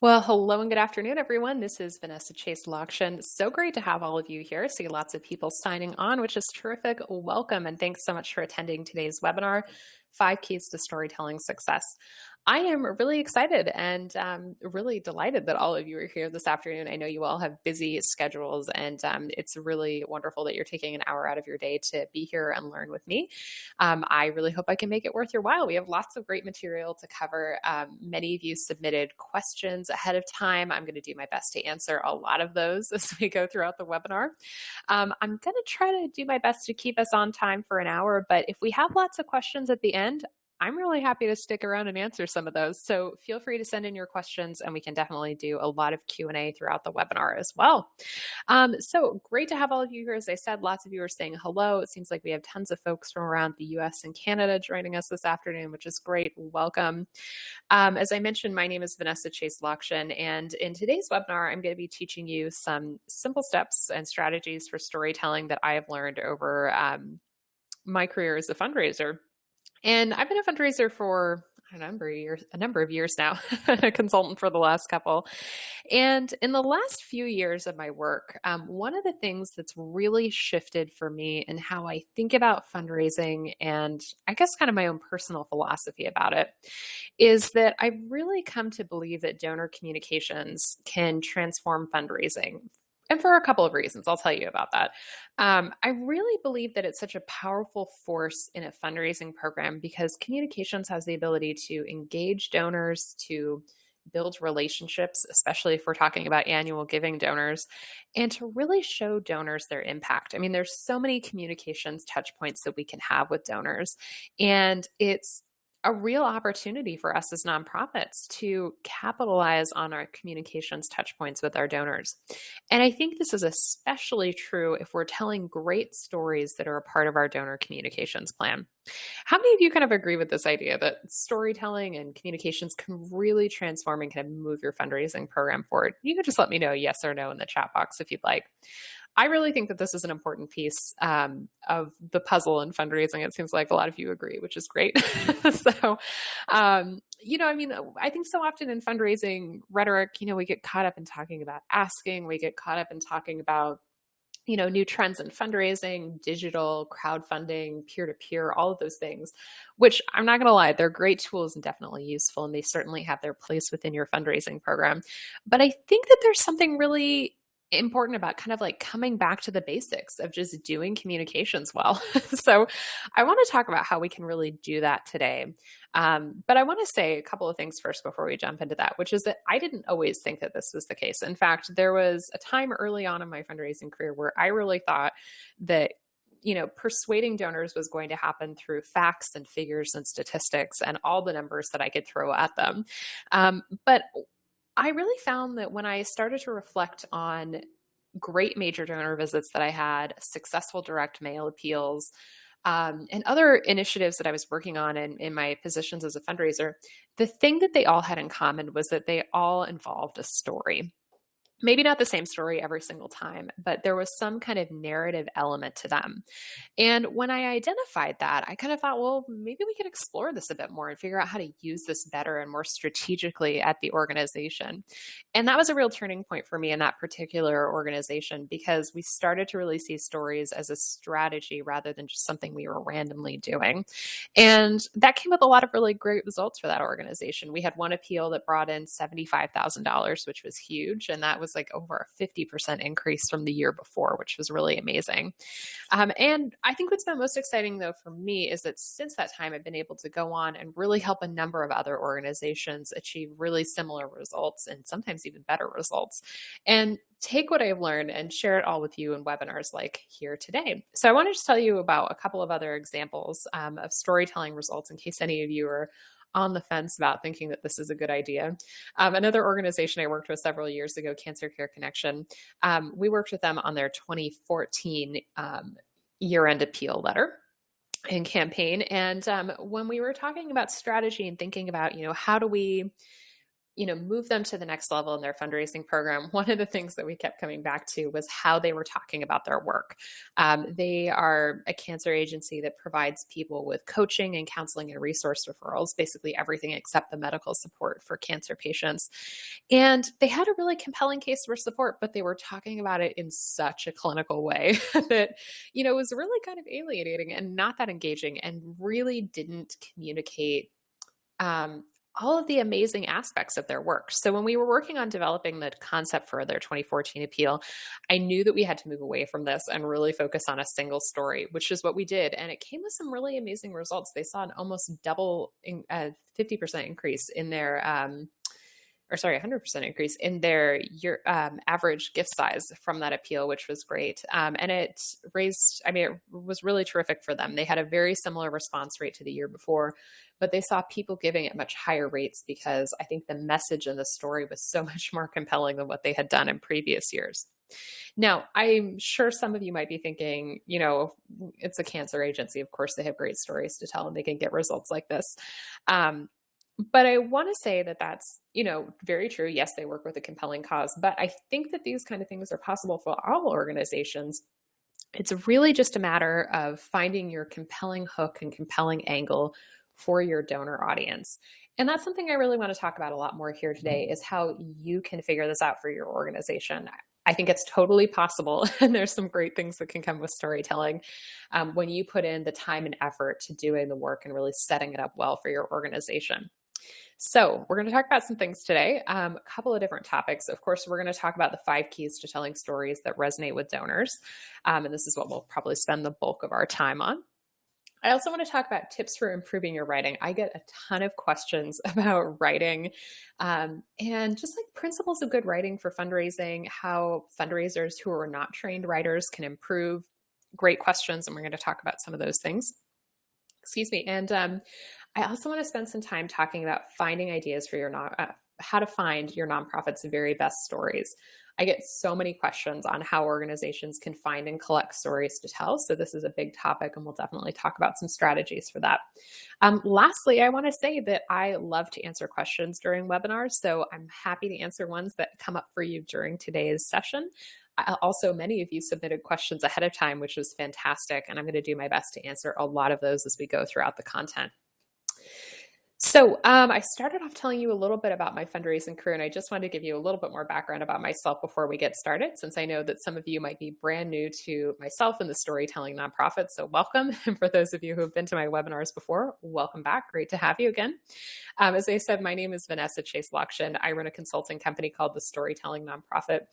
Well, hello and good afternoon, everyone. This is Vanessa Chase Lokshin. So great to have all of you here. See lots of people signing on, which is terrific. Welcome, and thanks so much for attending today's webinar, 5 Keys to Storytelling Success. I am really excited and really delighted that all of you are here this afternoon. I know you all have busy schedules, and it's really wonderful that you're taking an hour out of your day to be here and learn with me. I really hope I can make it worth your while. We have lots of great material to cover. Many of you submitted questions ahead of time. I'm going to do my best to answer a lot of those as we go throughout the webinar. I'm going to try to do my best to keep us on time for an hour, but if we have lots of questions at the end, I'm really happy to stick around and answer some of those. So feel free to send in your questions, and we can definitely do a lot of Q&A throughout the webinar as well. So great to have all of you here. As I said, lots of you are saying hello. It seems like we have tons of folks from around the US and Canada joining us this afternoon, which is great. Welcome. As I mentioned, my name is Vanessa Chase Lokshin, and in today's webinar, I'm going to be teaching you some simple steps and strategies for storytelling that I have learned over my career as a fundraiser. And I've been a fundraiser for a number of years now, a consultant for the last couple. And in the last few years of my work, one of the things that's really shifted for me in how I think about fundraising, and I guess kind of my own personal philosophy about it, is that I've really come to believe that donor communications can transform fundraising. And for a couple of reasons, I'll tell you about that. I really believe that it's such a powerful force in a fundraising program because communications has the ability to engage donors, to build relationships, especially if we're talking about annual giving donors, and to really show donors their impact. I mean, there's so many communications touch points that we can have with donors, and it's a real opportunity for us as nonprofits to capitalize on our communications touch points with our donors. And I think this is especially true if we're telling great stories that are a part of our donor communications plan. How many of you kind of agree with this idea that storytelling and communications can really transform and kind of move your fundraising program forward? You can just let me know yes or no in the chat box if you'd like. I really think that this is an important piece of the puzzle in fundraising. It seems like a lot of you agree, which is great. So, I mean, I think so often in fundraising rhetoric, we get caught up in talking about asking, we get caught up in talking about new trends in fundraising, digital, crowdfunding, peer-to-peer, all of those things, which I'm not going to lie, they're great tools and definitely useful, and they certainly have their place within your fundraising program. But I think that there's something really important about kind of like coming back to the basics of just doing communications well. So I want to talk about how we can really do that today. But I want to say a couple of things first before we jump into that, which is that I didn't always think that this was the case. In fact, there was a time early on in my fundraising career where I really thought that persuading donors was going to happen through facts and figures and statistics and all the numbers that I could throw at them. But I really found that when I started to reflect on great major donor visits that I had, successful direct mail appeals, and other initiatives that I was working on in my positions as a fundraiser, the thing that they all had in common was that they all involved a story. Maybe not the same story every single time, but there was some kind of narrative element to them. And when I identified that, I kind of thought, well, maybe we could explore this a bit more and figure out how to use this better and more strategically at the organization. And that was a real turning point for me in that particular organization because we started to really see stories as a strategy rather than just something we were randomly doing. And that came with a lot of really great results for that organization. We had one appeal that brought in $75,000, which was huge. And that was like over a 50% increase from the year before, which was really amazing. And I think what's been most exciting though for me is that since that time, I've been able to go on and really help a number of other organizations achieve really similar results and sometimes even better results. And take what I've learned and share it all with you in webinars like here today. So I want to just tell you about a couple of other examples of storytelling results in case any of you are on the fence about thinking that this is a good idea. Another organization I worked with several years ago, Cancer Care Connection, we worked with them on their 2014 year-end appeal letter and campaign. And when we were talking about strategy and thinking about, how do we move them to the next level in their fundraising program, one of the things that we kept coming back to was how they were talking about their work. They are a cancer agency that provides people with coaching and counseling and resource referrals, basically everything except the medical support for cancer patients. And they had a really compelling case for support, but they were talking about it in such a clinical way that, was really kind of alienating and not that engaging and really didn't communicate um, all of the amazing aspects of their work. So when we were working on developing the concept for their 2014 appeal, I knew that we had to move away from this and really focus on a single story, which is what we did. And it came with some really amazing results. They saw an almost 50% increase in their 100% increase in their average gift size from that appeal, which was great. And it was really terrific for them. They had a very similar response rate to the year before, but they saw people giving at much higher rates because I think the message in the story was so much more compelling than what they had done in previous years. Now, I'm sure some of you might be thinking, it's a cancer agency. Of course, they have great stories to tell and they can get results like this. But I want to say that that's, very true. Yes, they work with a compelling cause, but I think that these kind of things are possible for all organizations. It's really just a matter of finding your compelling hook and compelling angle for your donor audience. And that's something I really want to talk about a lot more here today is how you can figure this out for your organization. I think it's totally possible. And there's some great things that can come with storytelling when you put in the time and effort to doing the work and really setting it up well for your organization. So we're going to talk about some things today, a couple of different topics. Of course, we're going to talk about the 5 keys to telling stories that resonate with donors. And this is what we'll probably spend the bulk of our time on. I also want to talk about tips for improving your writing. I get a ton of questions about writing and just like principles of good writing for fundraising, how fundraisers who are not trained writers can improve. Great questions. And we're going to talk about some of those things. Excuse me. And I also want to spend some time talking about finding ideas for how to find your nonprofit's very best stories. I get so many questions on how organizations can find and collect stories to tell. So this is a big topic and we'll definitely talk about some strategies for that. Lastly, I want to say that I love to answer questions during webinars. So I'm happy to answer ones that come up for you during today's session. Also, many of you submitted questions ahead of time, which was fantastic. And I'm going to do my best to answer a lot of those as we go throughout the content. So I started off telling you a little bit about my fundraising career, and I just wanted to give you a little bit more background about myself before we get started, since I know that some of you might be brand new to myself and the storytelling nonprofit. So welcome. And for those of you who have been to my webinars before, welcome back. Great to have you again. As I said, my name is Vanessa Chase Lockshin. I run a consulting company called the Storytelling Nonprofit.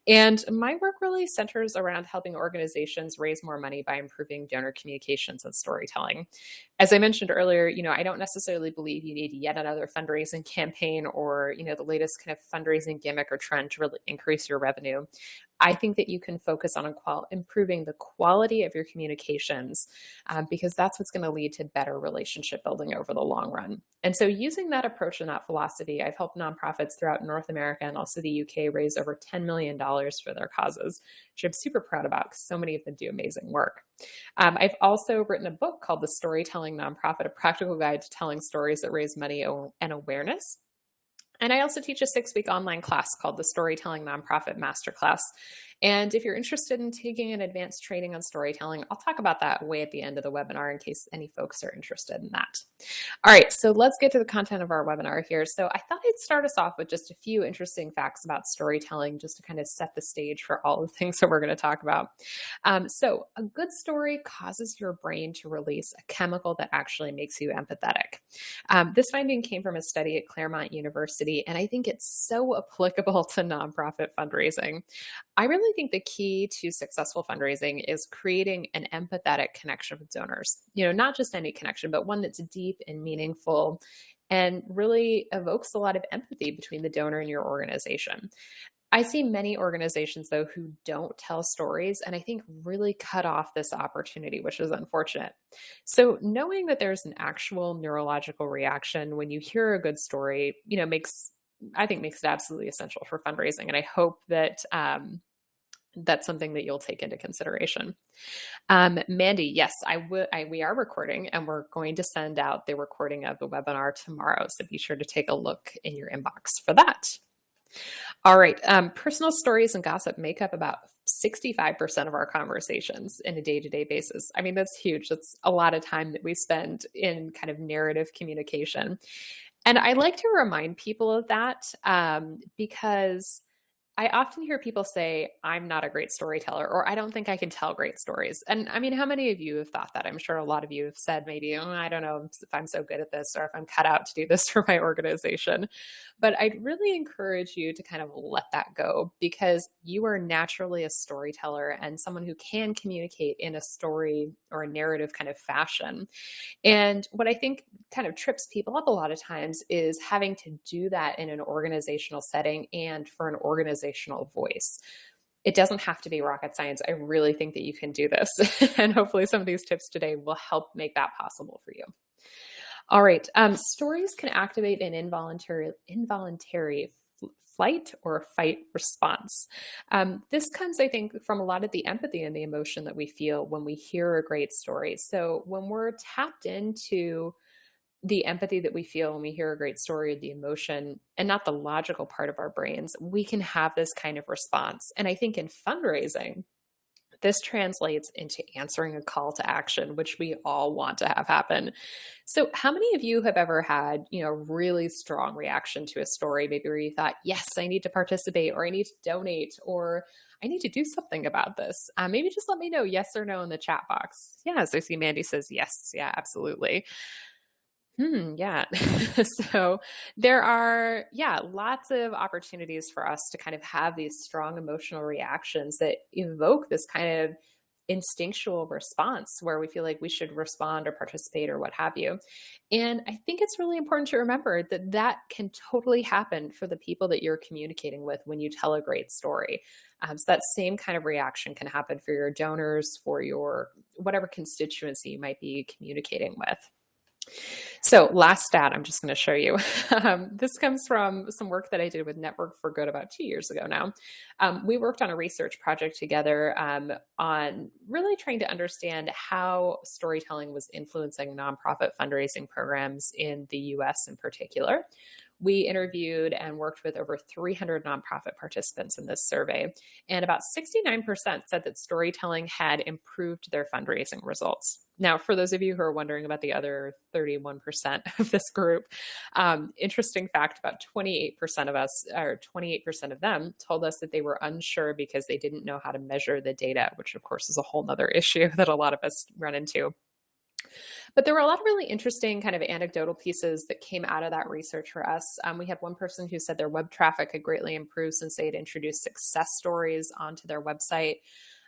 And my work really centers around helping organizations raise more money by improving donor communications and storytelling. As I mentioned earlier, I don't necessarily believe you need yet another fundraising campaign or, the latest kind of fundraising gimmick or trend to really increase your revenue. I think that you can focus on improving the quality of your communications because that's what's going to lead to better relationship building over the long run. And so using that approach and that philosophy, I've helped nonprofits throughout North America and also the UK raise over $10 million for their causes, which I'm super proud about because so many of them do amazing work. I've also written a book called The Storytelling Nonprofit, a practical guide to telling stories that raise money and awareness. And I also teach a 6-week online class called the Storytelling Nonprofit Masterclass. And if you're interested in taking an advanced training on storytelling, I'll talk about that way at the end of the webinar in case any folks are interested in that. All right, so let's get to the content of our webinar here. So I thought I'd start us off with just a few interesting facts about storytelling just to kind of set the stage for all the things that we're going to talk about. So a good story causes your brain to release a chemical that actually makes you empathetic. This finding came from a study at Claremont University, and I think it's so applicable to nonprofit fundraising. I really think the key to successful fundraising is creating an empathetic connection with donors. Not just any connection, but one that's deep and meaningful and really evokes a lot of empathy between the donor and your organization. I see many organizations, though, who don't tell stories and I think really cut off this opportunity, which is unfortunate. So knowing that there's an actual neurological reaction when you hear a good story, makes it absolutely essential for fundraising. And I hope that that's something that you'll take into consideration. Mandy, yes, we are recording, and we're going to send out the recording of the webinar tomorrow. So be sure to take a look in your inbox for that. All right. Personal stories and gossip make up about 65% of our conversations in a day-to-day basis. I mean, that's huge. That's a lot of time that we spend in kind of narrative communication. And I like to remind people of that because I often hear people say, I'm not a great storyteller, or I don't think I can tell great stories. And I mean, how many of you have thought that? I'm sure a lot of you have said maybe, oh, I don't know if I'm so good at this or if I'm cut out to do this for my organization. But I'd really encourage you to kind of let that go, because you are naturally a storyteller and someone who can communicate in a story or a narrative kind of fashion. And what I think kind of trips people up a lot of times is having to do that in an organizational setting and for an organizational voice. It doesn't have to be rocket science. I really think that you can do this. And hopefully some of these tips today will help make that possible for you. All right. Stories can activate an involuntary flight or fight response. This comes, I think, from a lot of the empathy and the emotion that we feel when we hear a great story. So when we're tapped into the empathy that we feel when we hear a great story, the emotion, and not the logical part of our brains, we can have this kind of response. And I think in fundraising, this translates into answering a call to action, which we all want to have happen. So how many of you have ever had, really strong reaction to a story, maybe where you thought, yes, I need to participate, or I need to donate, or I need to do something about this? Maybe just let me know yes or no in the chat box. Yeah, so I see Mandy says yes. Yeah, absolutely. Yeah. So there are, lots of opportunities for us to kind of have these strong emotional reactions that evoke this kind of instinctual response where we feel like we should respond or participate or what have you. And I think it's really important to remember that that can totally happen for the people that you're communicating with when you tell a great story. So that same kind of reaction can happen for your donors, for your whatever constituency you might be communicating with. So last stat I'm just going to show you. This comes from some work that I did with Network for Good about 2 years ago now. We worked on a research project together on really trying to understand how storytelling was influencing nonprofit fundraising programs in the US in particular. We interviewed and worked with over 300 nonprofit participants in this survey, and about 69% said that storytelling had improved their fundraising results. Now, for those of you who are wondering about the other 31% of this group, interesting fact, about 28% of us, or 28% of them, told us that they were unsure because they didn't know how to measure the data, which of course is a whole nother issue that a lot of us run into. But there were a lot of really interesting kind of anecdotal pieces that came out of that research for us. We had one person who said their web traffic had greatly improved since they had introduced success stories onto their website.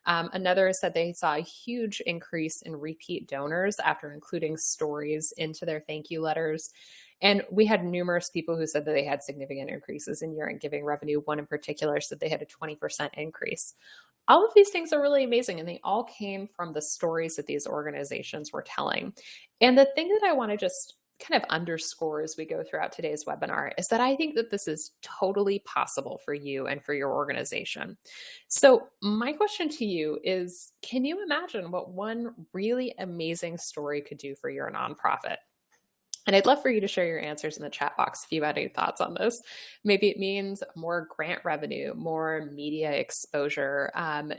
Another said they saw a huge increase in repeat donors after including stories into their thank you letters. And we had numerous people who said that they had significant increases in year-end giving revenue. One in particular said they had a 20% increase. All of these things are really amazing, and they all came from the stories that these organizations were telling. And the thing that I want to just kind of underscore as we go throughout today's webinar is that I think that this is totally possible for you and for your organization. So my question to you is, can you imagine what one really amazing story could do for your nonprofit? And I'd love for you to share your answers in the chat box if you had any thoughts on this. Maybe it means more grant revenue, more media exposure,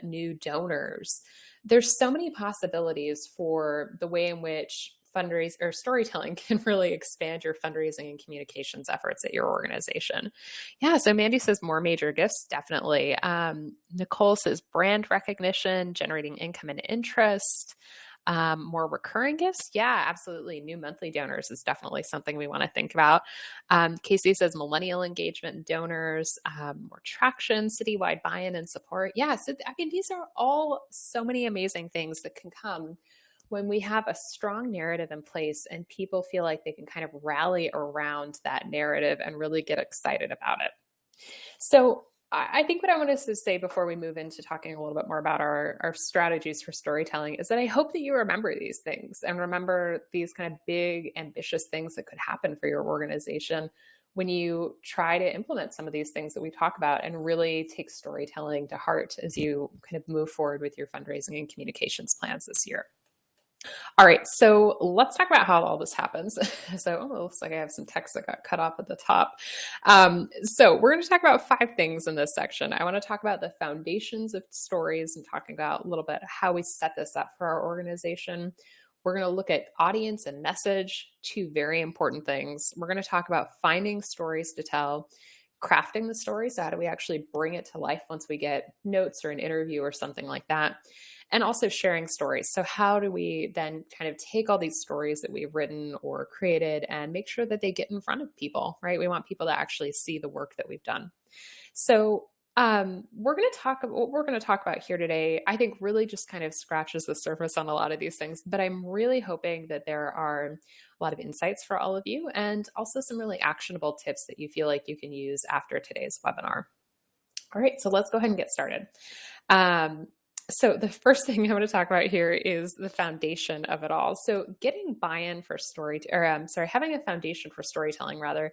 new donors. There's so many possibilities for the way in which fundraising or storytelling can really expand your fundraising and communications efforts at your organization. Yeah, so Mandy says more major gifts, definitely. Nicole says brand recognition, generating income and interest. More recurring gifts? Yeah, absolutely. New monthly donors is definitely something we want to think about. Casey says millennial engagement and donors, more traction, citywide buy-in and support. Yeah, so I mean, these are all so many amazing things that can come when we have a strong narrative in place and people feel like they can kind of rally around that narrative and really get excited about it. So I think what I wanted to say before we move into talking a little bit more about our strategies for storytelling is that I hope that you remember these things and remember these kind of big, ambitious things that could happen for your organization when you try to implement some of these things that we talk about and really take storytelling to heart as you kind of move forward with your fundraising and communications plans this year. All right, so let's talk about how all this happens. So, it looks like I have some text that got cut off at the top. So we're going to talk about 5 things in this section. I want to talk about the foundations of stories and talking about a little bit how we set this up for our organization. We're going to look at audience and message, 2 very important things. We're going to talk about finding stories to tell, crafting the story. So how do we actually bring it to life once we get notes or an interview or something like that? And also sharing stories. So how do we then kind of take all these stories that we've written or created and make sure that they get in front of people, right? We want people to actually see the work that we've done. So we're going to talk what we're going to talk about here today, I think really just kind of scratches the surface on a lot of these things, but I'm really hoping that there are a lot of insights for all of you and also some really actionable tips that you feel like you can use after today's webinar. All right, so let's go ahead and get started. So the first thing I want to talk about here is the foundation of it all. So getting buy-in for having a foundation for storytelling rather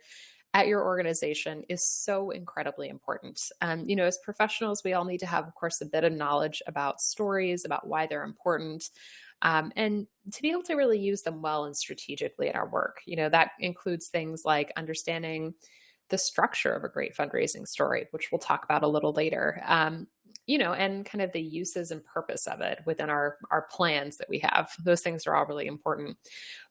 at your organization is so incredibly important. As professionals, we all need to have, of course, a bit of knowledge about stories, about why they're important, and to be able to really use them well and strategically in our work. That includes things like understanding the structure of a great fundraising story, which we'll talk about a little later. And kind of the uses and purpose of it within our plans that we have. Those things are all really important.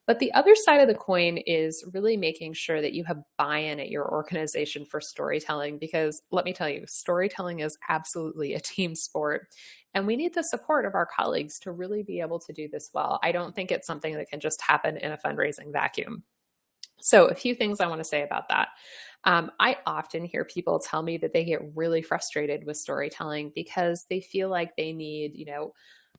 But the other side of the coin is really making sure that you have buy-in at your organization for storytelling, because let me tell you, storytelling is absolutely a team sport. And we need the support of our colleagues to really be able to do this well. I don't think it's something that can just happen in a fundraising vacuum. So a few things I want to say about that. I often hear people tell me that they get really frustrated with storytelling because they feel like they need,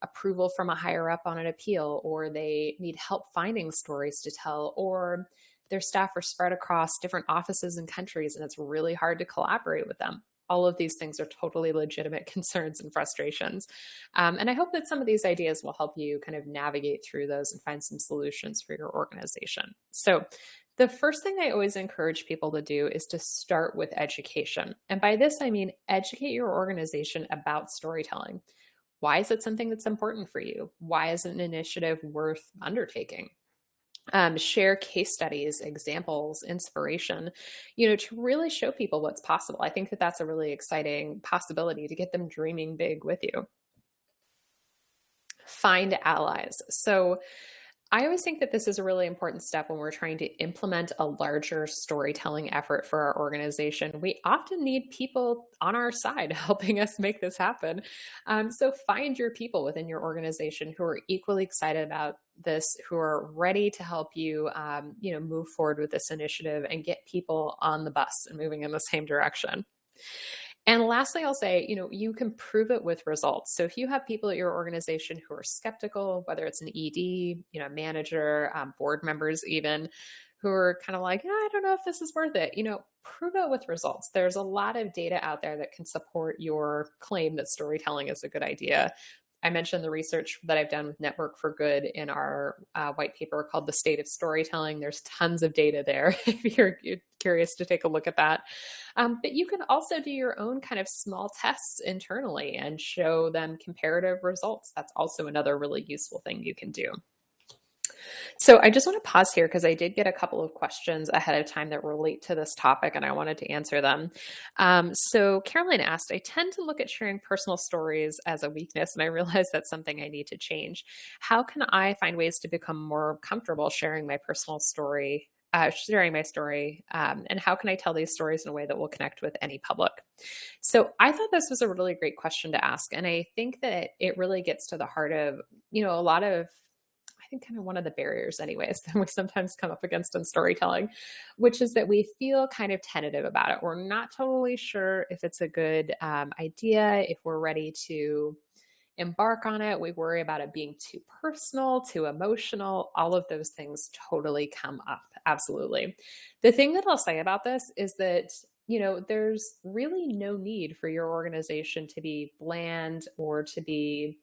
approval from a higher up on an appeal, or they need help finding stories to tell, or their staff are spread across different offices and countries and it's really hard to collaborate with them. All of these things are totally legitimate concerns and frustrations. And I hope that some of these ideas will help you kind of navigate through those and find some solutions for your organization. So the first thing I always encourage people to do is to start with education. And by this, I mean educate your organization about storytelling. Why is it something that's important for you? Why is it an initiative worth undertaking? Share case studies, examples, inspiration, to really show people what's possible. I think that that's a really exciting possibility to get them dreaming big with you. Find allies. So I always think that this is a really important step when we're trying to implement a larger storytelling effort for our organization. We often need people on our side helping us make this happen. So find your people within your organization who are equally excited about this, who are ready to help you, move forward with this initiative and get people on the bus and moving in the same direction. And lastly, I'll say, you can prove it with results. So if you have people at your organization who are skeptical, whether it's an ED, manager, board members even, who are kind of like, I don't know if this is worth it, prove it with results. There's a lot of data out there that can support your claim that storytelling is a good idea. I mentioned the research that I've done with Network for Good in our white paper called The State of Storytelling. There's tons of data there if you're curious to take a look at that. But you can also do your own kind of small tests internally and show them comparative results. That's also another really useful thing you can do. So I just want to pause here because I did get a couple of questions ahead of time that relate to this topic and I wanted to answer them. So Caroline asked, I tend to look at sharing personal stories as a weakness and I realize that's something I need to change. How can I find ways to become more comfortable sharing my personal story, and how can I tell these stories in a way that will connect with any public? So I thought this was a really great question to ask. And I think that it really gets to the heart of, a lot of, I think kind of one of the barriers anyways that we sometimes come up against in storytelling, which is that we feel kind of tentative about it. We're not totally sure if it's a good idea, if we're ready to embark on it. We worry about it being too personal, too emotional. All of those things totally come up. Absolutely. The thing that I'll say about this is that, there's really no need for your organization to be bland or to be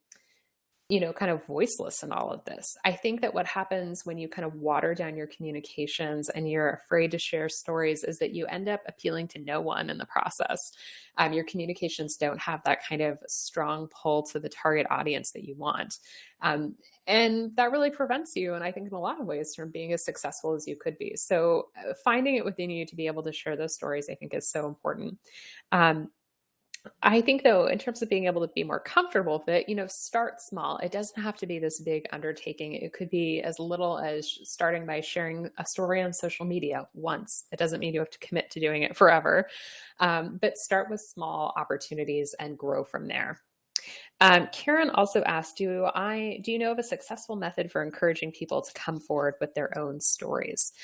kind of voiceless in all of this. I think that what happens when you kind of water down your communications and you're afraid to share stories is that you end up appealing to no one in the process. Your communications don't have that kind of strong pull to the target audience that you want. Um, and that really prevents you, and I think in a lot of ways, from being as successful as you could be. So finding it within you to be able to share those stories, I think, is so important. Um, I think though, in terms of being able to be more comfortable with it, start small. It doesn't have to be this big undertaking. It could be as little as starting by sharing a story on social media once. It doesn't mean you have to commit to doing it forever, but start with small opportunities and grow from there. Karen also asked, do you know of a successful method for encouraging people to come forward with their own stories?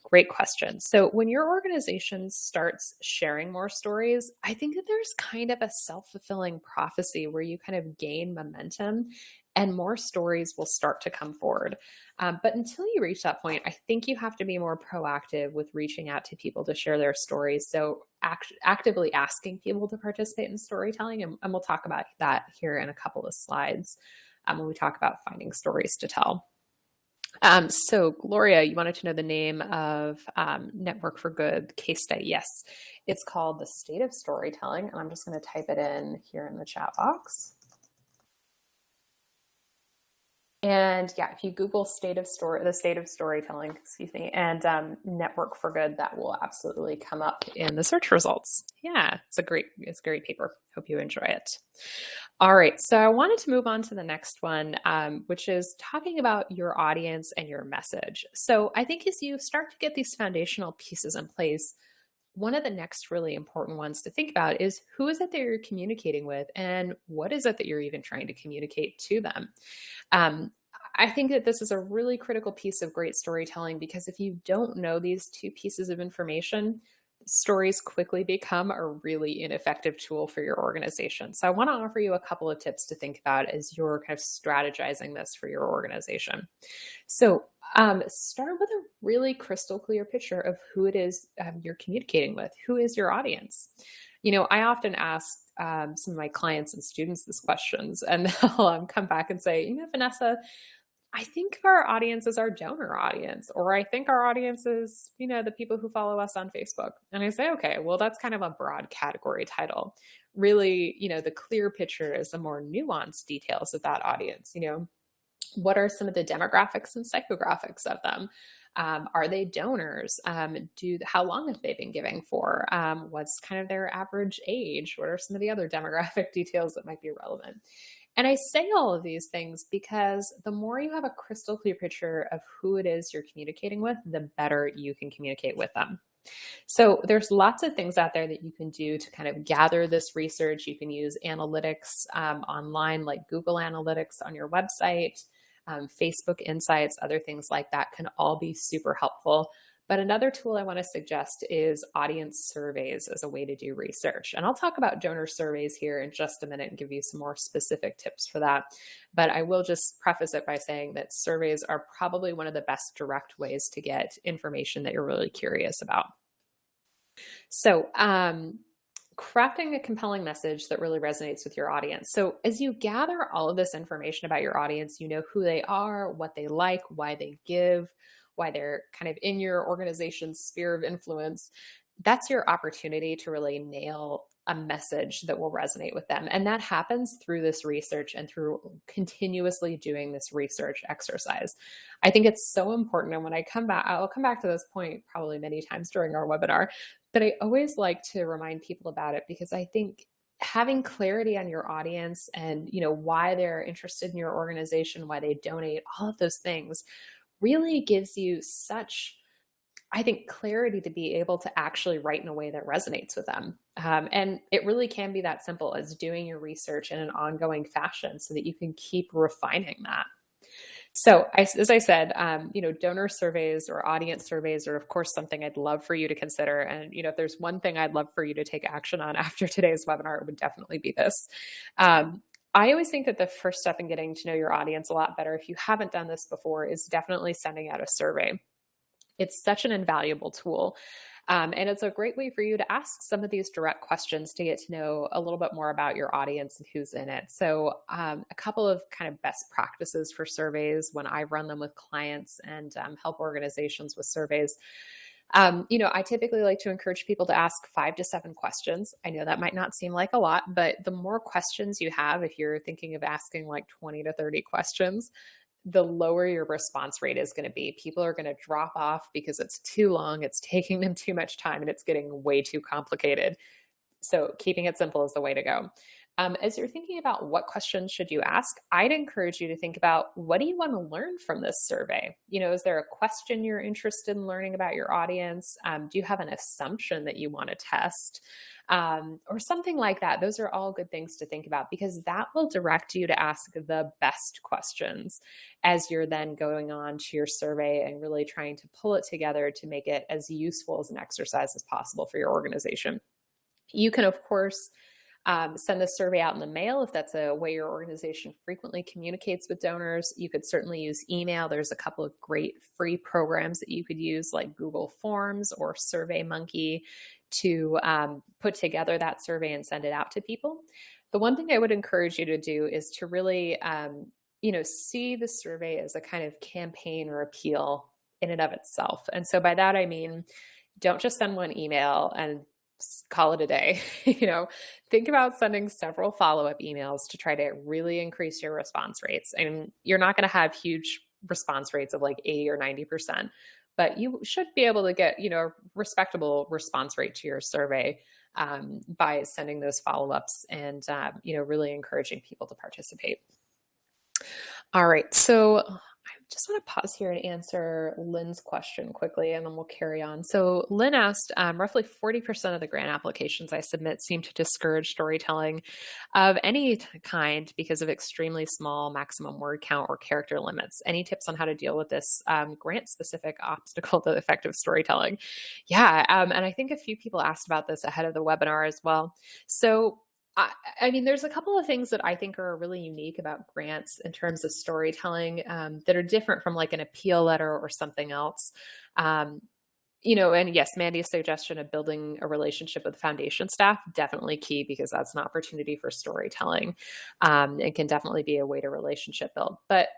Great question. So when your organization starts sharing more stories, I think that there's kind of a self-fulfilling prophecy where you kind of gain momentum and more stories will start to come forward. But until you reach that point, I think you have to be more proactive with reaching out to people to share their stories. So actively asking people to participate in storytelling. And we'll talk about that here in a couple of slides when we talk about finding stories to tell. So Gloria, you wanted to know the name of Network for Good case study. Yes, it's called The State of Storytelling. And I'm just going to type it in here in the chat box. And yeah, if you Google the state of storytelling, excuse me, and Network for Good, that will absolutely come up in the search results. Yeah, it's a great paper. Hope you enjoy it. All right, so I wanted to move on to the next one, which is talking about your audience and your message. So I think as you start to get these foundational pieces in place, one of the next really important ones to think about is who is it that you're communicating with and what is it that you're even trying to communicate to them? I think that this is a really critical piece of great storytelling because if you don't know these two pieces of information, stories quickly become a really ineffective tool for your organization. So I want to offer you a couple of tips to think about as you're kind of strategizing this for your organization. So start with a really crystal clear picture of who it is you're communicating with. Who is your audience? I often ask some of my clients and students these questions, and they'll come back and say, Vanessa, I think our audience is our donor audience, or I think our audience is, the people who follow us on Facebook. And I say, okay, well, that's kind of a broad category title. Really, the clear picture is the more nuanced details of that audience. What are some of the demographics and psychographics of them? Are they donors? How long have they been giving for? What's kind of their average age? What are some of the other demographic details that might be relevant? And I say all of these things because the more you have a crystal clear picture of who it is you're communicating with, the better you can communicate with them. So there's lots of things out there that you can do to kind of gather this research. You can use analytics online, like Google Analytics on your website. Facebook Insights, other things like that can all be super helpful. But another tool I want to suggest is audience surveys as a way to do research. And I'll talk about donor surveys here in just a minute and give you some more specific tips for that. But I will just preface it by saying that surveys are probably one of the best direct ways to get information that you're really curious about. So, crafting a compelling message that really resonates with your audience. So as you gather all of this information about your audience, you know who they are, what they like, why they give, why they're kind of in your organization's sphere of influence. That's your opportunity to really nail a message that will resonate with them. And that happens through this research and through continuously doing this research exercise. I think it's so important. And when I come back, I'll come back to this point probably many times during our webinar, but I always like to remind people about it because I think having clarity on your audience and, why they're interested in your organization, why they donate, all of those things really gives you such, I think, clarity to be able to actually write in a way that resonates with them. And it really can be that simple as doing your research in an ongoing fashion so that you can keep refining that. So as I said, donor surveys or audience surveys are, of course, something I'd love for you to consider. And, if there's one thing I'd love for you to take action on after today's webinar, it would definitely be this. I always think that the first step in getting to know your audience a lot better, if you haven't done this before, is definitely sending out a survey. It's such an invaluable tool. And it's a great way for you to ask some of these direct questions to get to know a little bit more about your audience and who's in it. So, a couple of kind of best practices for surveys when I run them with clients and help organizations with surveys. I typically like to encourage people to ask 5 to 7 questions. I know that might not seem like a lot, but the more questions you have, if you're thinking of asking like 20 to 30 questions, the lower your response rate is going to be. People are going to drop off because it's too long, it's taking them too much time, and it's getting way too complicated. So keeping it simple is the way to go. As you're thinking about what questions should you ask, I'd encourage you to think about, what do you want to learn from this survey? Is there a question you're interested in learning about your audience? Do you have an assumption that you want to test? Or something like that. Those are all good things to think about, because that will direct you to ask the best questions as you're then going on to your survey and really trying to pull it together to make it as useful as an exercise as possible for your organization. You can, of course, send the survey out in the mail if that's a way your organization frequently communicates with donors. You could certainly use email. There's a couple of great free programs that you could use, like Google Forms or SurveyMonkey, to put together that survey and send it out to people. The one thing I would encourage you to do is to really, see the survey as a kind of campaign or appeal in and of itself. And so by that, I mean, don't just send one email and call it a day. Think about sending several follow-up emails to try to really increase your response rates. And you're not going to have huge response rates of like 80 or 90%, but you should be able to get, a respectable response rate to your survey by sending those follow-ups and, really encouraging people to participate. All right. So I just want to pause here and answer Lynn's question quickly, and then we'll carry on. So Lynn asked, roughly 40% of the grant applications I submit seem to discourage storytelling of any kind because of extremely small maximum word count or character limits. Any tips on how to deal with this grant-specific obstacle to effective storytelling? Yeah, and I think a few people asked about this ahead of the webinar as well. So I mean, there's a couple of things that I think are really unique about grants in terms of storytelling that are different from like an appeal letter or something else. And yes, Mandy's suggestion of building a relationship with foundation staff, definitely key, because that's an opportunity for storytelling. It can definitely be a way to relationship build. But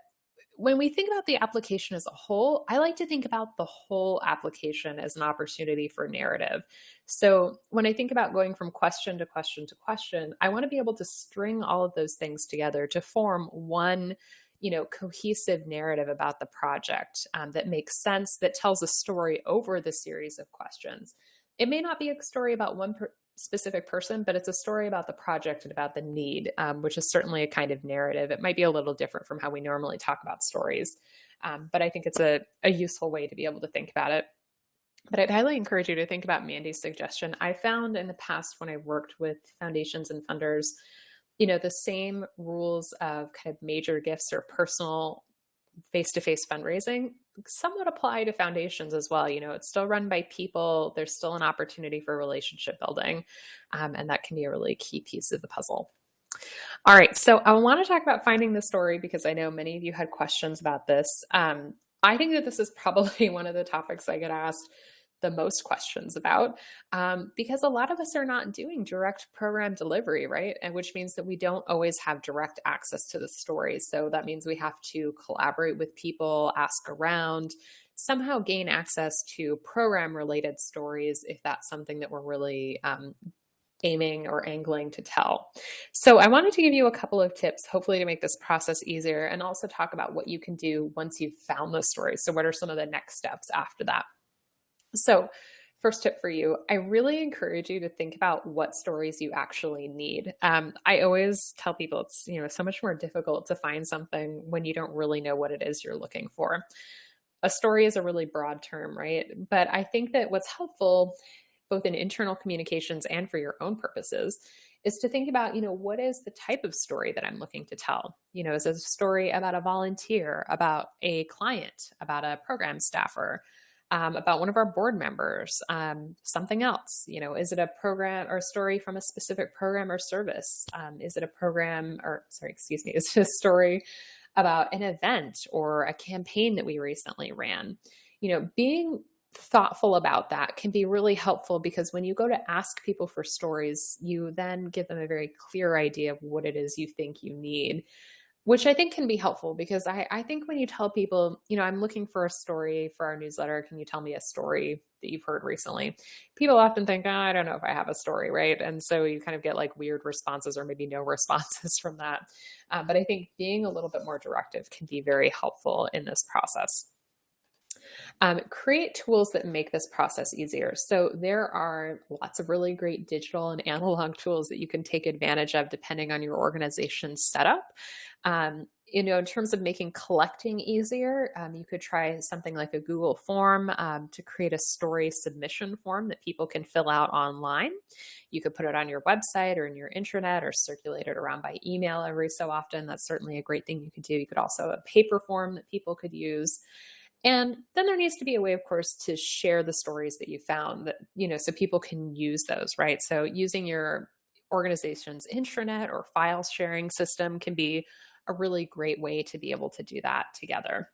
when we think about the application as a whole, I like to think about the whole application as an opportunity for narrative. So when I think about going from question to question to question, I want to be able to string all of those things together to form one, cohesive narrative about the project that makes sense, that tells a story over the series of questions. It may not be a story about one specific person, but it's a story about the project and about the need, which is certainly a kind of narrative. It might be a little different from how we normally talk about stories, but I think it's a useful way to be able to think about it. But I'd highly encourage you to think about Mandy's suggestion. I found in the past when I worked with foundations and funders, the same rules of kind of major gifts or personal face-to-face fundraising somewhat apply to foundations as well. It's still run by people. There's still an opportunity for relationship building, and that can be a really key piece of the puzzle. All right, so I want to talk about finding the story, because I know many of you had questions about this. I think that this is probably one of the topics I get asked the most questions about, because a lot of us are not doing direct program delivery, right? And which means that we don't always have direct access to the stories. So that means we have to collaborate with people, ask around, somehow gain access to program related stories if that's something that we're really aiming or angling to tell. So I wanted to give you a couple of tips, hopefully to make this process easier, and also talk about what you can do once you've found those stories. So what are some of the next steps after that? So first tip for you, I really encourage you to think about what stories you actually need. I always tell people it's, so much more difficult to find something when you don't really know what it is you're looking for. A story is a really broad term, right? But I think that what's helpful, both in internal communications and for your own purposes, is to think about, what is the type of story that I'm looking to tell? Is it a story about a volunteer, about a client, about a program staffer, about one of our board members, something else? Is it a program or a story from a specific program or service? Is it a story about an event or a campaign that we recently ran? Being thoughtful about that can be really helpful because when you go to ask people for stories, you then give them a very clear idea of what it is you think you need, which I think can be helpful because I think when you tell people, I'm looking for a story for our newsletter, can you tell me a story that you've heard recently? People often think, I don't know if I have a story, right? And so you kind of get like weird responses or maybe no responses from that. But I think being a little bit more directive can be very helpful in this process. Create tools that make this process easier. So there are lots of really great digital and analog tools that you can take advantage of depending on your organization's setup. In terms of making collecting easier, you could try something like a Google form to create a story submission form that people can fill out online. You could put it on your website or in your intranet or circulate it around by email every so often. That's certainly a great thing you could do. You could also have a paper form that people could use. And then there needs to be a way, of course, to share the stories that you found that, so people can use those, right? So using your organization's intranet or file sharing system can be a really great way to be able to do that together.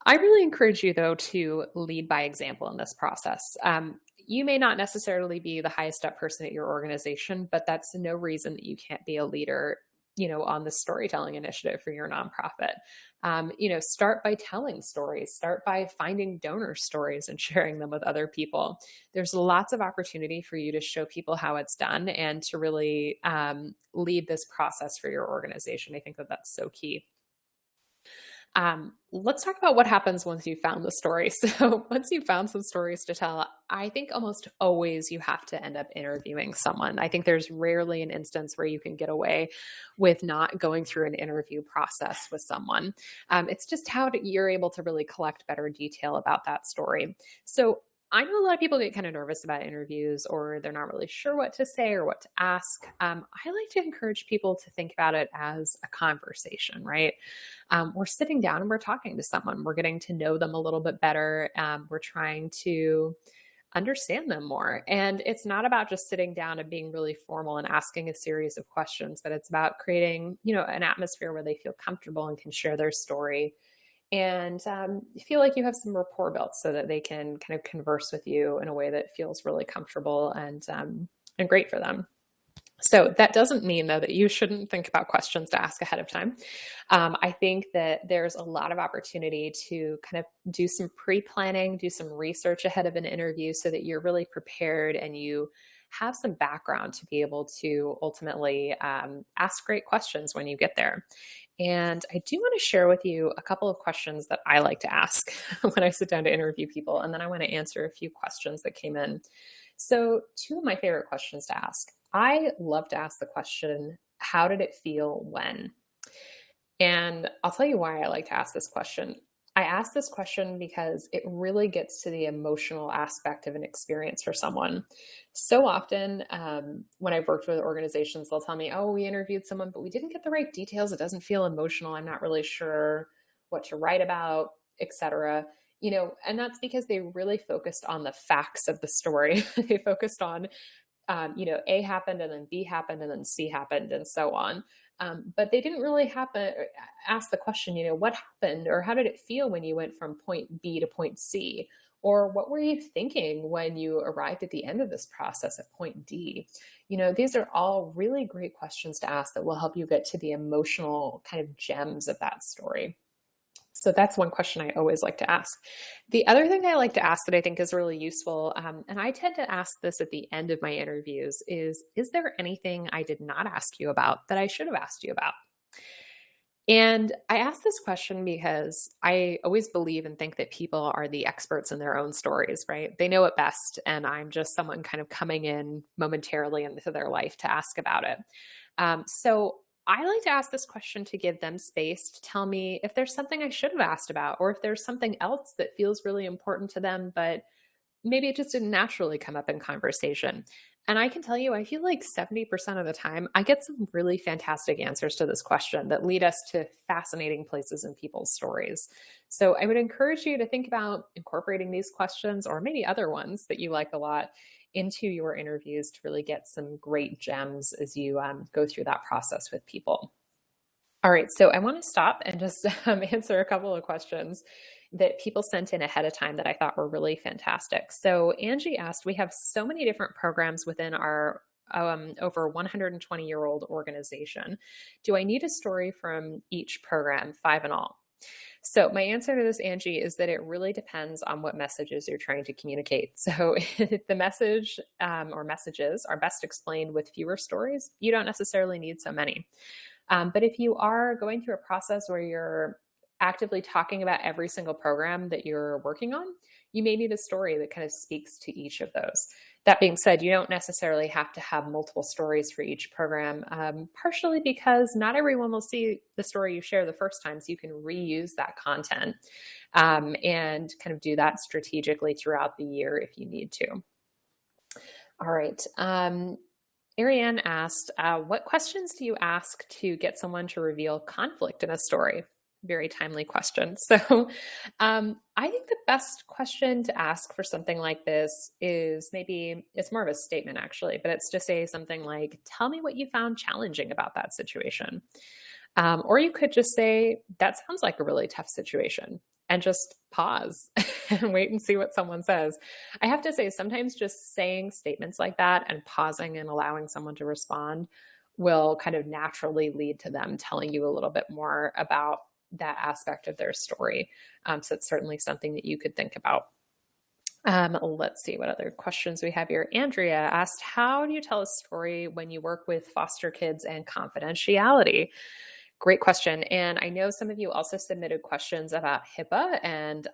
I really encourage you, though, to lead by example in this process. You may not necessarily be the highest up person at your organization, but that's no reason that you can't be a leader on the storytelling initiative for your nonprofit. Start by telling stories, start by finding donor stories and sharing them with other people. There's lots of opportunity for you to show people how it's done and to really lead this process for your organization. I think that that's so key. Let's talk about what happens once you found the story. So once you found some stories to tell, I think almost always you have to end up interviewing someone. I think there's rarely an instance where you can get away with not going through an interview process with someone. It's just how you're able to really collect better detail about that story. So I know a lot of people get kind of nervous about interviews or they're not really sure what to say or what to ask. I like to encourage people to think about it as a conversation, right? We're sitting down and we're talking to someone. We're getting to know them a little bit better. We're trying to understand them more. And it's not about just sitting down and being really formal and asking a series of questions, but it's about creating, an atmosphere where they feel comfortable and can share their story and feel like you have some rapport built so that they can kind of converse with you in a way that feels really comfortable and great for them. So that doesn't mean, though, that you shouldn't think about questions to ask ahead of time. I think that there's a lot of opportunity to kind of do some pre-planning, do some research ahead of an interview so that you're really prepared and you have some background to be able to ultimately ask great questions when you get there. And I do want to share with you a couple of questions that I like to ask when I sit down to interview people. And then I want to answer a few questions that came in. So two of my favorite questions to ask. I love to ask the question, how did it feel when? And I'll tell you why I like to ask this question. I ask this question because it really gets to the emotional aspect of an experience for someone. So often when I've worked with organizations, they'll tell me, oh, we interviewed someone, but we didn't get the right details. It doesn't feel emotional. I'm not really sure what to write about, etc. And that's because they really focused on the facts of the story. They focused on, A happened and then B happened and then C happened and so on. But they didn't really ask the question, what happened or how did it feel when you went from point B to point C? Or what were you thinking when you arrived at the end of this process at point D? These are all really great questions to ask that will help you get to the emotional kind of gems of that story. So that's one question I always like to ask. The other thing I like to ask that I think is really useful, and I tend to ask this at the end of my interviews, is there anything I did not ask you about that I should have asked you about? And I ask this question because I always believe and think that people are the experts in their own stories, right? They know it best, and I'm just someone kind of coming in momentarily into their life to ask about it. So I like to ask this question to give them space to tell me if there's something I should have asked about, or if there's something else that feels really important to them, but maybe it just didn't naturally come up in conversation. And I can tell you, I feel like 70% of the time, I get some really fantastic answers to this question that lead us to fascinating places in people's stories. So I would encourage you to think about incorporating these questions or maybe other ones that you like a lot into your interviews to really get some great gems as you go through that process with people. All right, so I want to stop and just answer a couple of questions that people sent in ahead of time that I thought were really fantastic. So Angie asked, we have so many different programs within our over 120-year-old organization. Do I need a story from each program, 5 in all? So my answer to this, Angie, is that it really depends on what messages you're trying to communicate. So if the message or messages are best explained with fewer stories, you don't necessarily need so many. But if you are going through a process where you're actively talking about every single program that you're working on, you may need a story that kind of speaks to each of those. That being said, you don't necessarily have to have multiple stories for each program, partially because not everyone will see the story you share the first time, so you can reuse that content and kind of do that strategically throughout the year if you need to. All right. Ariane asked, what questions do you ask to get someone to reveal conflict in a story? Very timely question. So I think the best question to ask for something like this is maybe, it's more of a statement actually, but it's to say something like, tell me what you found challenging about that situation. Or you could just say, that sounds like a really tough situation, and just pause and wait and see what someone says. I have to say, sometimes just saying statements like that and pausing and allowing someone to respond will kind of naturally lead to them telling you a little bit more about that aspect of their story. So it's certainly something that you could think about. Let's see what other questions we have here. Andrea asked, how do you tell a story when you work with foster kids and confidentiality? Great question. And I know some of you also submitted questions about HIPAA and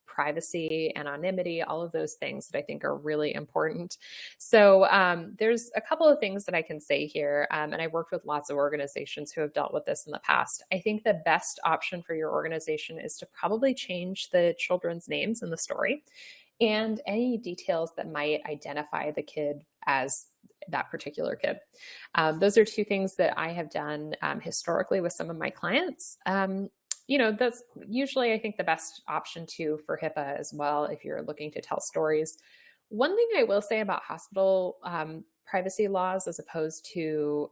privacy, anonymity, all of those things that I think are really important. So there's a couple of things that I can say here. And I worked with lots of organizations who have dealt with this in the past. I think the best option for your organization is to probably change the children's names in the story and any details that might identify the kid as that particular kid. Those are two things that I have done historically with some of my clients. That's usually, I think, the best option too for HIPAA as well, if you're looking to tell stories. One thing I will say about hospital privacy laws, as opposed to,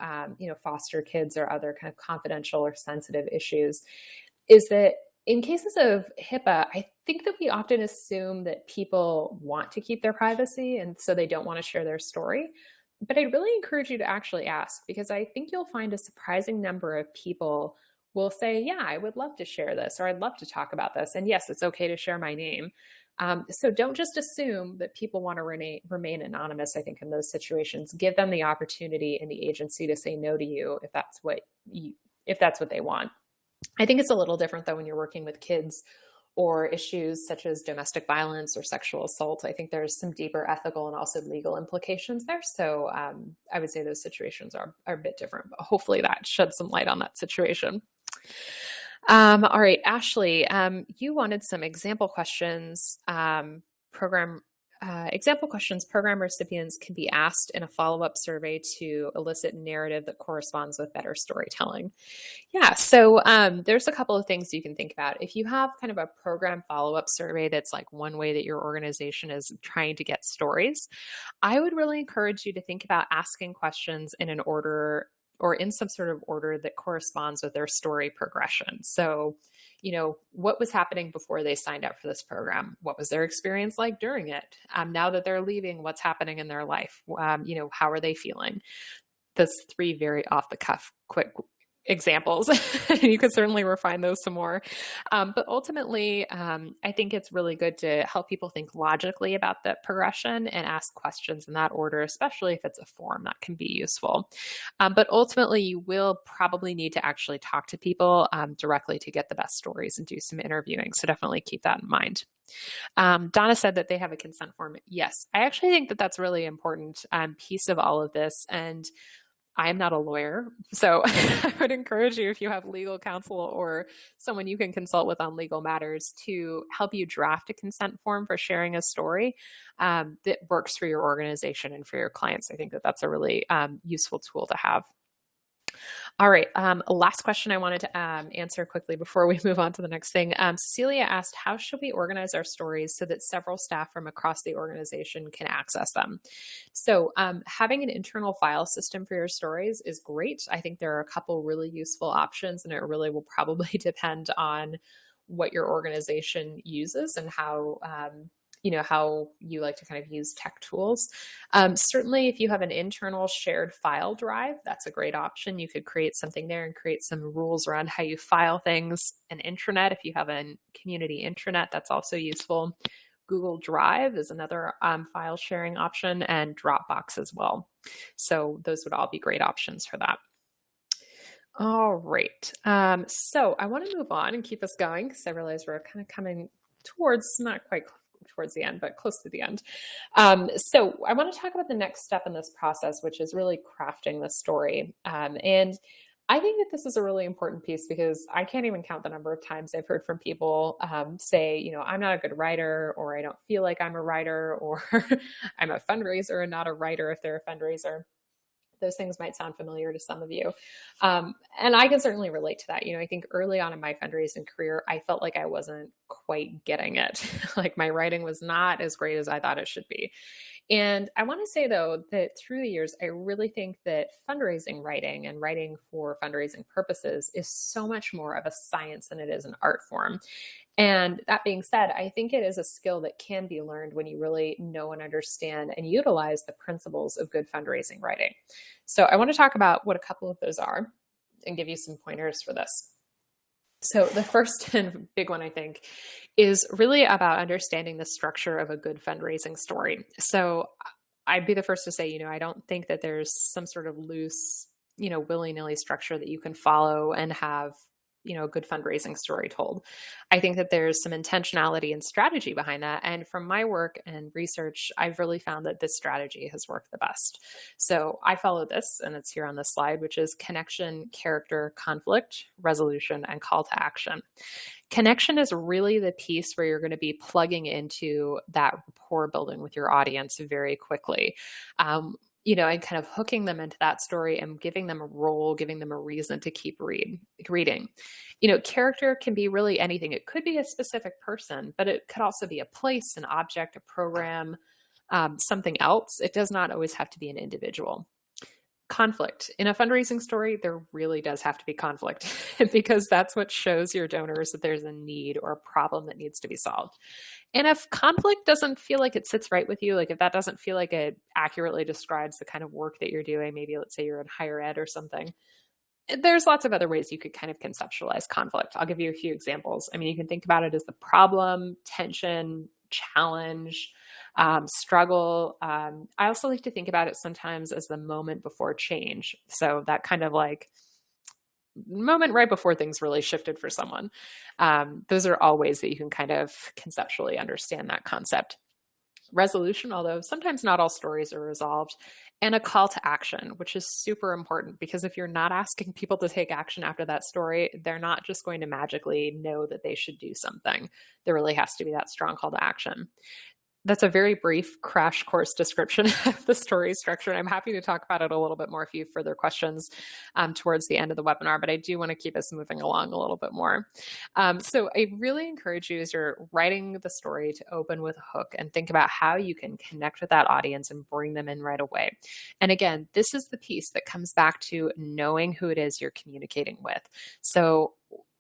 foster kids or other kind of confidential or sensitive issues, is that in cases of HIPAA, I think that we often assume that people want to keep their privacy and so they don't want to share their story. But I'd really encourage you to actually ask, because I think you'll find a surprising number of people will say, yeah, I would love to share this, or I'd love to talk about this. And yes, it's okay to share my name. So don't just assume that people want to remain anonymous. I think in those situations, give them the opportunity and the agency to say no to you if that's what they want. I think it's a little different though when you're working with kids or issues such as domestic violence or sexual assault. I think there's some deeper ethical and also legal implications there. So I would say those situations are a bit different, but hopefully that sheds some light on that situation. All right, Ashley, you wanted some example questions. Example questions program recipients can be asked in a follow-up survey to elicit narrative that corresponds with better storytelling. Yeah, so there's a couple of things you can think about. If you have kind of a program follow-up survey that's like one way that your organization is trying to get stories, I would really encourage you to think about asking questions in an order or in some sort of order that corresponds with their story progression. So, what was happening before they signed up for this program? What was their experience like during it? Now that they're leaving, what's happening in their life? How are they feeling? Those 3 very off the cuff, quick examples. You could certainly refine those some more. But ultimately, I think it's really good to help people think logically about the progression and ask questions in that order, especially if it's a form that can be useful. But ultimately, you will probably need to actually talk to people directly to get the best stories and do some interviewing. So definitely keep that in mind. Donna said that they have a consent form. Yes, I actually think that that's a really important piece of all of this. And I'm not a lawyer, so I would encourage you, if you have legal counsel or someone you can consult with on legal matters, to help you draft a consent form for sharing a story that works for your organization and for your clients. I think that that's a really useful tool to have. All right, last question I wanted to answer quickly before we move on to the next thing. Cecilia asked, how should we organize our stories so that several staff from across the organization can access them? So having an internal file system for your stories is great. I think there are a couple really useful options, and it really will probably depend on what your organization uses and how, how you like to kind of use tech tools. Certainly, if you have an internal shared file drive, that's a great option. You could create something there and create some rules around how you file things. An intranet, if you have a community intranet, that's also useful. Google Drive is another file sharing option, and Dropbox as well. So those would all be great options for that. All right. So I want to move on and keep us going because I realize we're kind of coming towards, not quite towards the end, but close to the end. So I want to talk about the next step in this process, which is really crafting the story. And I think that this is a really important piece because I can't even count the number of times I've heard from people say, I'm not a good writer, or I don't feel like I'm a writer, or I'm a fundraiser and not a writer if they're a fundraiser. Those things might sound familiar to some of you. And I can certainly relate to that. I think early on in my fundraising career, I felt like I wasn't quite getting it. Like my writing was not as great as I thought it should be. And I want to say, though, that through the years, I really think that fundraising writing and writing for fundraising purposes is so much more of a science than it is an art form. And that being said, I think it is a skill that can be learned when you really know and understand and utilize the principles of good fundraising writing. So I want to talk about what a couple of those are and give you some pointers for this. So the first and big one, I think, is really about understanding the structure of a good fundraising story. So I'd be the first to say, I don't think that there's some sort of loose, willy-nilly structure that you can follow and have a good fundraising story told. I think that there's some intentionality and strategy behind that. And from my work and research, I've really found that this strategy has worked the best. So I follow this, and it's here on the slide, which is connection, character, conflict, resolution, and call to action. Connection is really the piece where you're going to be plugging into that rapport building with your audience very quickly. And kind of hooking them into that story and giving them a role, giving them a reason to keep reading. Character can be really anything. It could be a specific person, but it could also be a place, an object, a program, something else. It does not always have to be an individual. Conflict. In a fundraising story, there really does have to be conflict because that's what shows your donors that there's a need or a problem that needs to be solved. And if conflict doesn't feel like it sits right with you, like if that doesn't feel like it accurately describes the kind of work that you're doing, maybe let's say you're in higher ed or something, there's lots of other ways you could kind of conceptualize conflict. I'll give you a few examples. You can think about it as the problem, tension, challenge, struggle. I also like to think about it sometimes as the moment before change. So that kind of like moment right before things really shifted for someone. Those are all ways that you can kind of conceptually understand that concept. Resolution, although sometimes not all stories are resolved, and a call to action, which is super important because if you're not asking people to take action after that story, they're not just going to magically know that they should do something. There really has to be that strong call to action. That's a very brief crash course description of the story structure. And I'm happy to talk about it a little bit more if you have further questions towards the end of the webinar, but I do want to keep us moving along a little bit more. So I really encourage you as you're writing the story to open with a hook and think about how you can connect with that audience and bring them in right away. And again, this is the piece that comes back to knowing who it is you're communicating with. So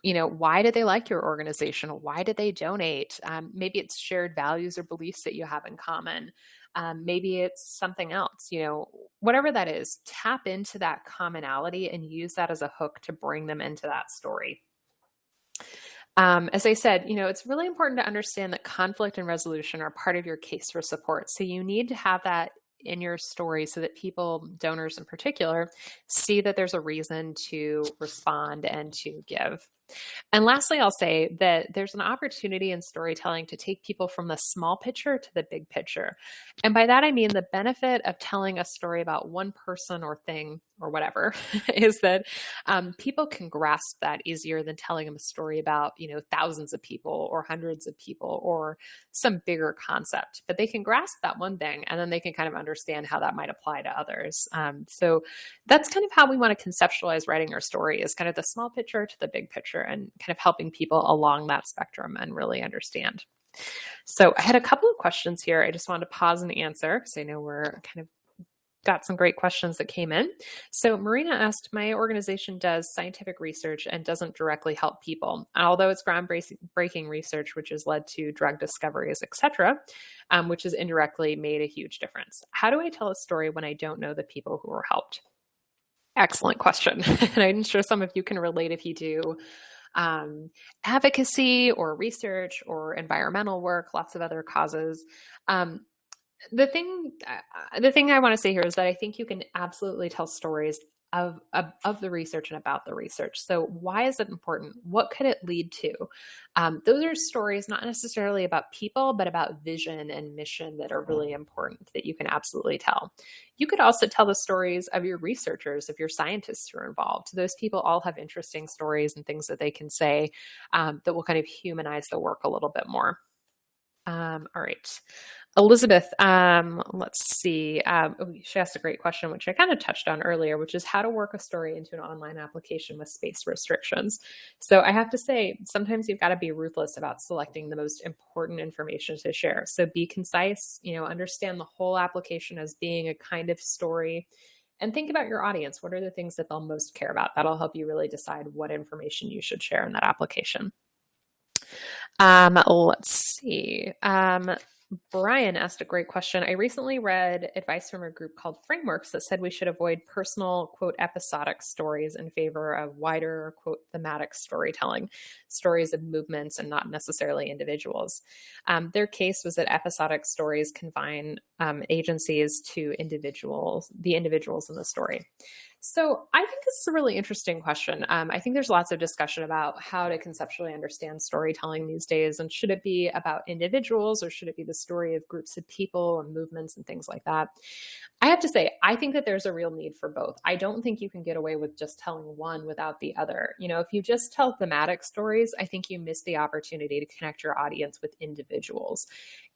why did they like your organization? Why did they donate? Maybe it's shared values or beliefs that you have in common. Maybe it's something else, whatever that is, tap into that commonality and use that as a hook to bring them into that story. As I said, it's really important to understand that conflict and resolution are part of your case for support. So you need to have that in your story so that people, donors in particular, see that there's a reason to respond and to give. And lastly, I'll say that there's an opportunity in storytelling to take people from the small picture to the big picture. And by that, I mean the benefit of telling a story about one person or thing or whatever is that people can grasp that easier than telling them a story about, thousands of people or hundreds of people or some bigger concept. But they can grasp that one thing and then they can kind of understand how that might apply to others. So that's kind of how we want to conceptualize writing our story, is kind of the small picture to the big picture and kind of helping people along that spectrum and really understand. So I had a couple of questions here. I just wanted to pause and answer because I know we're kind of Got some great questions that came in. So Marina asked, my organization does scientific research and doesn't directly help people. Although it's groundbreaking research, which has led to drug discoveries, etc., which has indirectly made a huge difference. How do I tell a story when I don't know the people who were helped? Excellent question. And I'm sure some of you can relate if you do advocacy or research or environmental work, lots of other causes. Um, the thing I want to say here is that I think you can absolutely tell stories of the research and about the research. So why is it important? What could it lead to? Those are stories not necessarily about people, but about vision and mission that are really important that you can absolutely tell. You could also tell the stories of your researchers, of your scientists who are involved. Those people all have interesting stories and things that they can say that will kind of humanize the work a little bit more. All right. Elizabeth, let's see. She asked a great question, which I kind of touched on earlier, which is how to work a story into an online application with space restrictions. So I have to say, sometimes you've got to be ruthless about selecting the most important information to share. So be concise, understand the whole application as being a kind of story. And think about your audience. What are the things that they'll most care about? That'll help you really decide what information you should share in that application. Let's see. Brian asked a great question. I recently read advice from a group called Frameworks that said we should avoid personal, quote, episodic stories in favor of wider, quote, thematic storytelling, stories of movements and not necessarily individuals. Their case was that episodic stories confine agencies to the individuals in the story. So I think this is a really interesting question. I think there's lots of discussion about how to conceptually understand storytelling these days. And should it be about individuals or should it be the story of groups of people and movements and things like that? I have to say, I think that there's a real need for both. I don't think you can get away with just telling one without the other. If you just tell thematic stories, I think you miss the opportunity to connect your audience with individuals.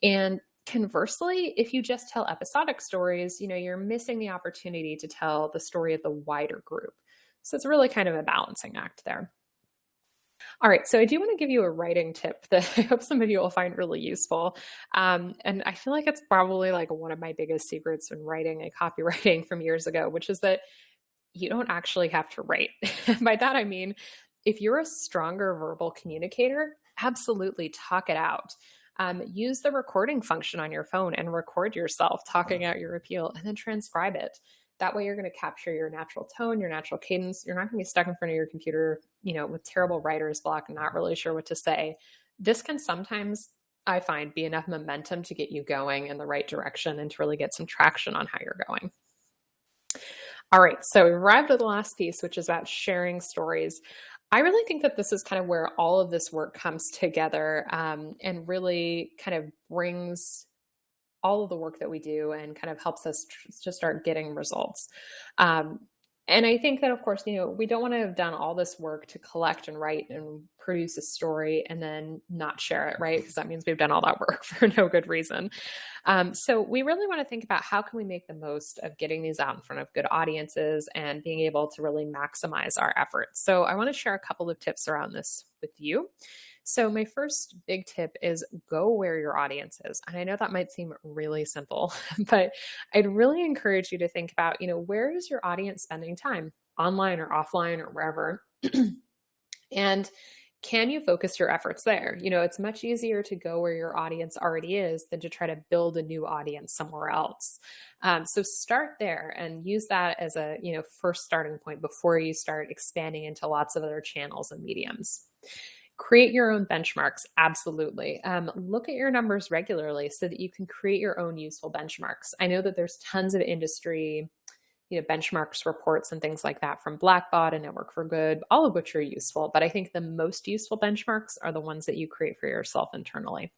And conversely, if you just tell episodic stories, you're missing the opportunity to tell the story of the wider group. So it's really kind of a balancing act there. All right, so I do want to give you a writing tip that I hope some of you will find really useful. And I feel like it's probably like one of my biggest secrets in writing and copywriting from years ago, which is that you don't actually have to write. By that, I mean, if you're a stronger verbal communicator, absolutely talk it out. Use the recording function on your phone and record yourself talking out your appeal and then transcribe it. That way you're going to capture your natural tone, your natural cadence. You're not going to be stuck in front of your computer, with terrible writer's block and not really sure what to say. This can sometimes, I find, be enough momentum to get you going in the right direction and to really get some traction on how you're going. All right, so we arrived at the last piece, which is about sharing stories. I really think that this is kind of where all of this work comes together and really kind of brings all of the work that we do and kind of helps us to start getting results. And I think that, of course, we don't want to have done all this work to collect and write and produce a story and then not share it, right? Because that means we've done all that work for no good reason. So we really want to think about how can we make the most of getting these out in front of good audiences and being able to really maximize our efforts. So I want to share a couple of tips around this with you. So my first big tip is go where your audience is. And I know that might seem really simple, but I'd really encourage you to think about, where is your audience spending time, online or offline or wherever? And can you focus your efforts there? It's much easier to go where your audience already is than to try to build a new audience somewhere else. So start there and use that as a, first starting point before you start expanding into lots of other channels and mediums. Create your own benchmarks. Absolutely. Look at your numbers regularly so that you can create your own useful benchmarks. I know that there's tons of industry, benchmarks reports and things like that from Blackbaud and Network for Good, all of which are useful. But I think the most useful benchmarks are the ones that you create for yourself internally.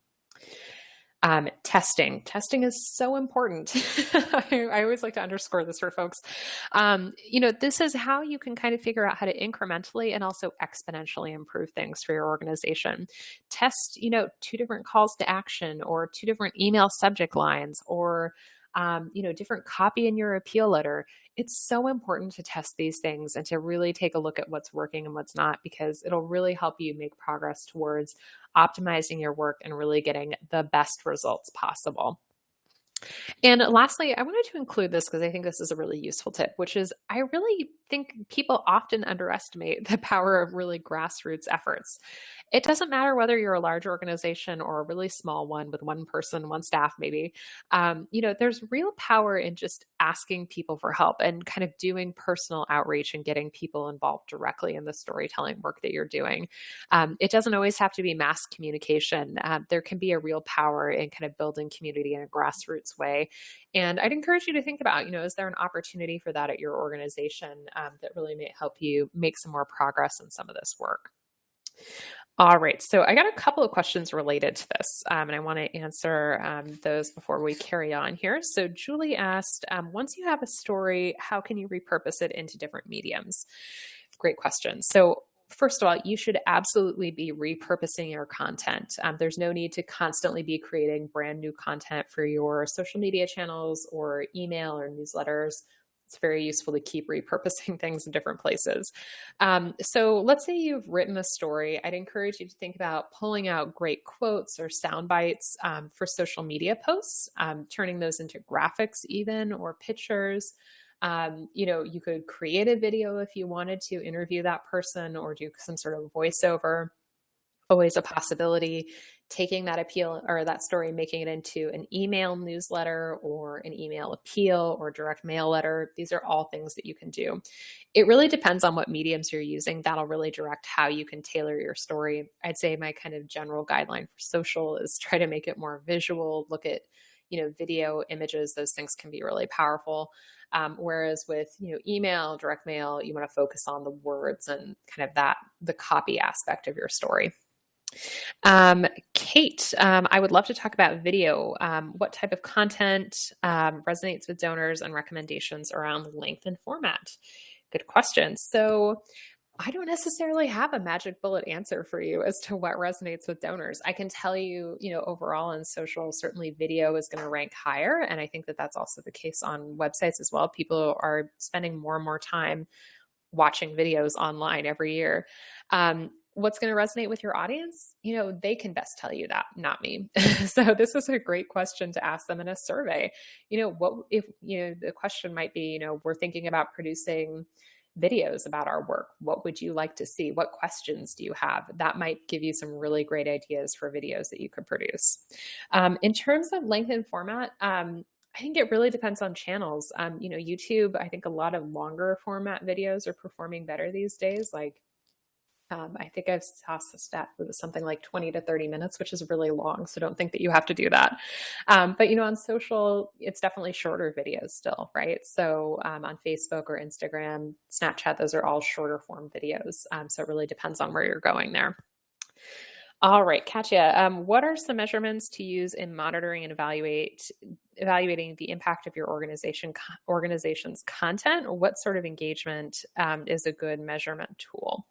Testing. Testing is so important. I always like to underscore this for folks. This is how you can kind of figure out how to incrementally and also exponentially improve things for your organization. Test, 2 different calls to action or 2 different email subject lines or different copy in your appeal letter. It's so important to test these things and to really take a look at what's working and what's not, because it'll really help you make progress towards optimizing your work and really getting the best results possible. And lastly, I wanted to include this because I think this is a really useful tip, which is I really think people often underestimate the power of really grassroots efforts. It doesn't matter whether you're a large organization or a really small one with one person, one staff, maybe. There's real power in just asking people for help and kind of doing personal outreach and getting people involved directly in the storytelling work that you're doing. It doesn't always have to be mass communication. There can be a real power in kind of building community in a grassroots way. And I'd encourage you to think about, is there an opportunity for that at your organization that really may help you make some more progress in some of this work? All right, so I got a couple of questions related to this, and I want to answer those before we carry on here. So Julie asked, once you have a story, how can you repurpose it into different mediums? Great question. So first of all, you should absolutely be repurposing your content. There's no need to constantly be creating brand new content for your social media channels or email or newsletters. It's very useful to keep repurposing things in different places. So let's say you've written a story. I'd encourage you to think about pulling out great quotes or sound bites for social media posts, turning those into graphics even or pictures. You could create a video if you wanted to interview that person or do some sort of voiceover. Always a possibility. Taking that appeal or that story, making it into an email newsletter or an email appeal or direct mail letter. These are all things that you can do. It really depends on what mediums you're using. That'll really direct how you can tailor your story. I'd say my kind of general guideline for social is try to make it more visual, look at, video, images, those things can be really powerful. Whereas with, email, direct mail, you want to focus on the words and kind of the copy aspect of your story. Kate, I would love to talk about video. What type of content resonates with donors and recommendations around length and format? Good question. So I don't necessarily have a magic bullet answer for you as to what resonates with donors. I can tell you, overall in social, certainly video is going to rank higher. And I think that that's also the case on websites as well. People are spending more and more time watching videos online every yeyear. What's going to resonate with your audience? They can best tell you that, not me. So this is a great question to ask them in a survey. What if, the question might be, we're thinking about producing videos about our work. What would you like to see? What questions do you have? That might give you some really great ideas for videos that you could produce. In terms of length and format, I think it really depends on channels. YouTube, I think a lot of longer format videos are performing better these days. I think I've saw a stat that was something like 20 to 30 minutes, which is really long. So don't think that you have to do that. But, on social, it's definitely shorter videos still, right? So on Facebook or Instagram, Snapchat, those are all shorter form videos. So it really depends on where you're going there. All right, Katya, what are some measurements to use in monitoring and evaluating the impact of your organization's content? What sort of engagement is a good measurement tool?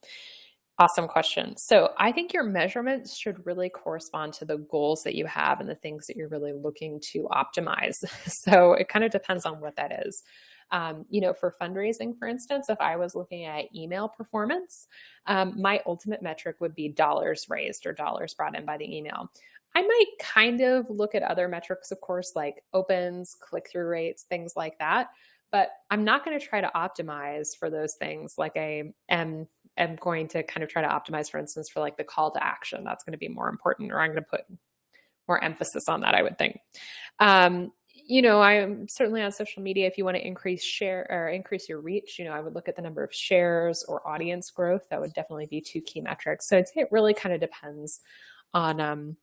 Awesome question. So I think your measurements should really correspond to the goals that you have and the things that you're really looking to optimize. So it kind of depends on what that is. For fundraising, for instance, if I was looking at email performance, my ultimate metric would be dollars raised or dollars brought in by the email. I might kind of look at other metrics, of course, like opens, click-through rates, things like that. But I'm not going to try to optimize for those things like I am going to kind of try to optimize, for instance, for like the call to action. That's going to be more important, or I'm going to put more emphasis on that, I would think. I'm certainly on social media. If you want to increase your reach, I would look at the number of shares or audience growth. That would definitely be two key metrics. So I'd say it really kind of depends on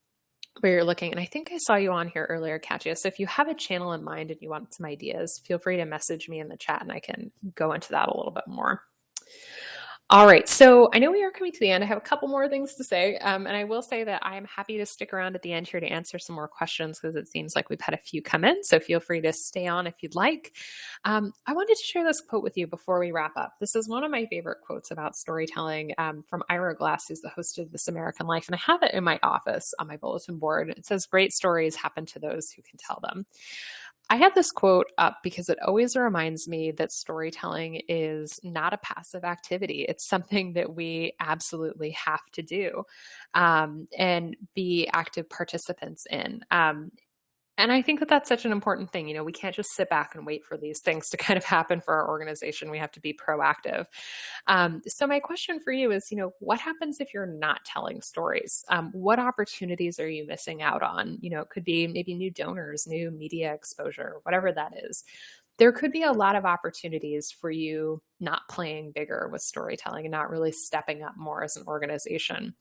where you're looking. And I think I saw you on here earlier, Katya. So if you have a channel in mind and you want some ideas, feel free to message me in the chat and I can go into that a little bit more. All right, so I know we are coming to the end. I have a couple more things to say, and I will say that I'm happy to stick around at the end here to answer some more questions because it seems like we've had a few come in, so feel free to stay on if you'd like. I wanted to share this quote with you before we wrap up. This is one of my favorite quotes about storytelling from Ira Glass, who's the host of This American Life, and I have it in my office on my bulletin board. It says, "Great stories happen to those who can tell them." I have this quote up because it always reminds me that storytelling is not a passive activity. It's something that we absolutely have to do and be active participants in. And I think that that's such an important thing. We can't just sit back and wait for these things to kind of happen for our organization. We have to be proactive. So my question for you is, what happens if you're not telling stories? What opportunities are you missing out on? It could be maybe new donors, new media exposure, whatever that is. There could be a lot of opportunities for you not playing bigger with storytelling and not really stepping up more as an organization.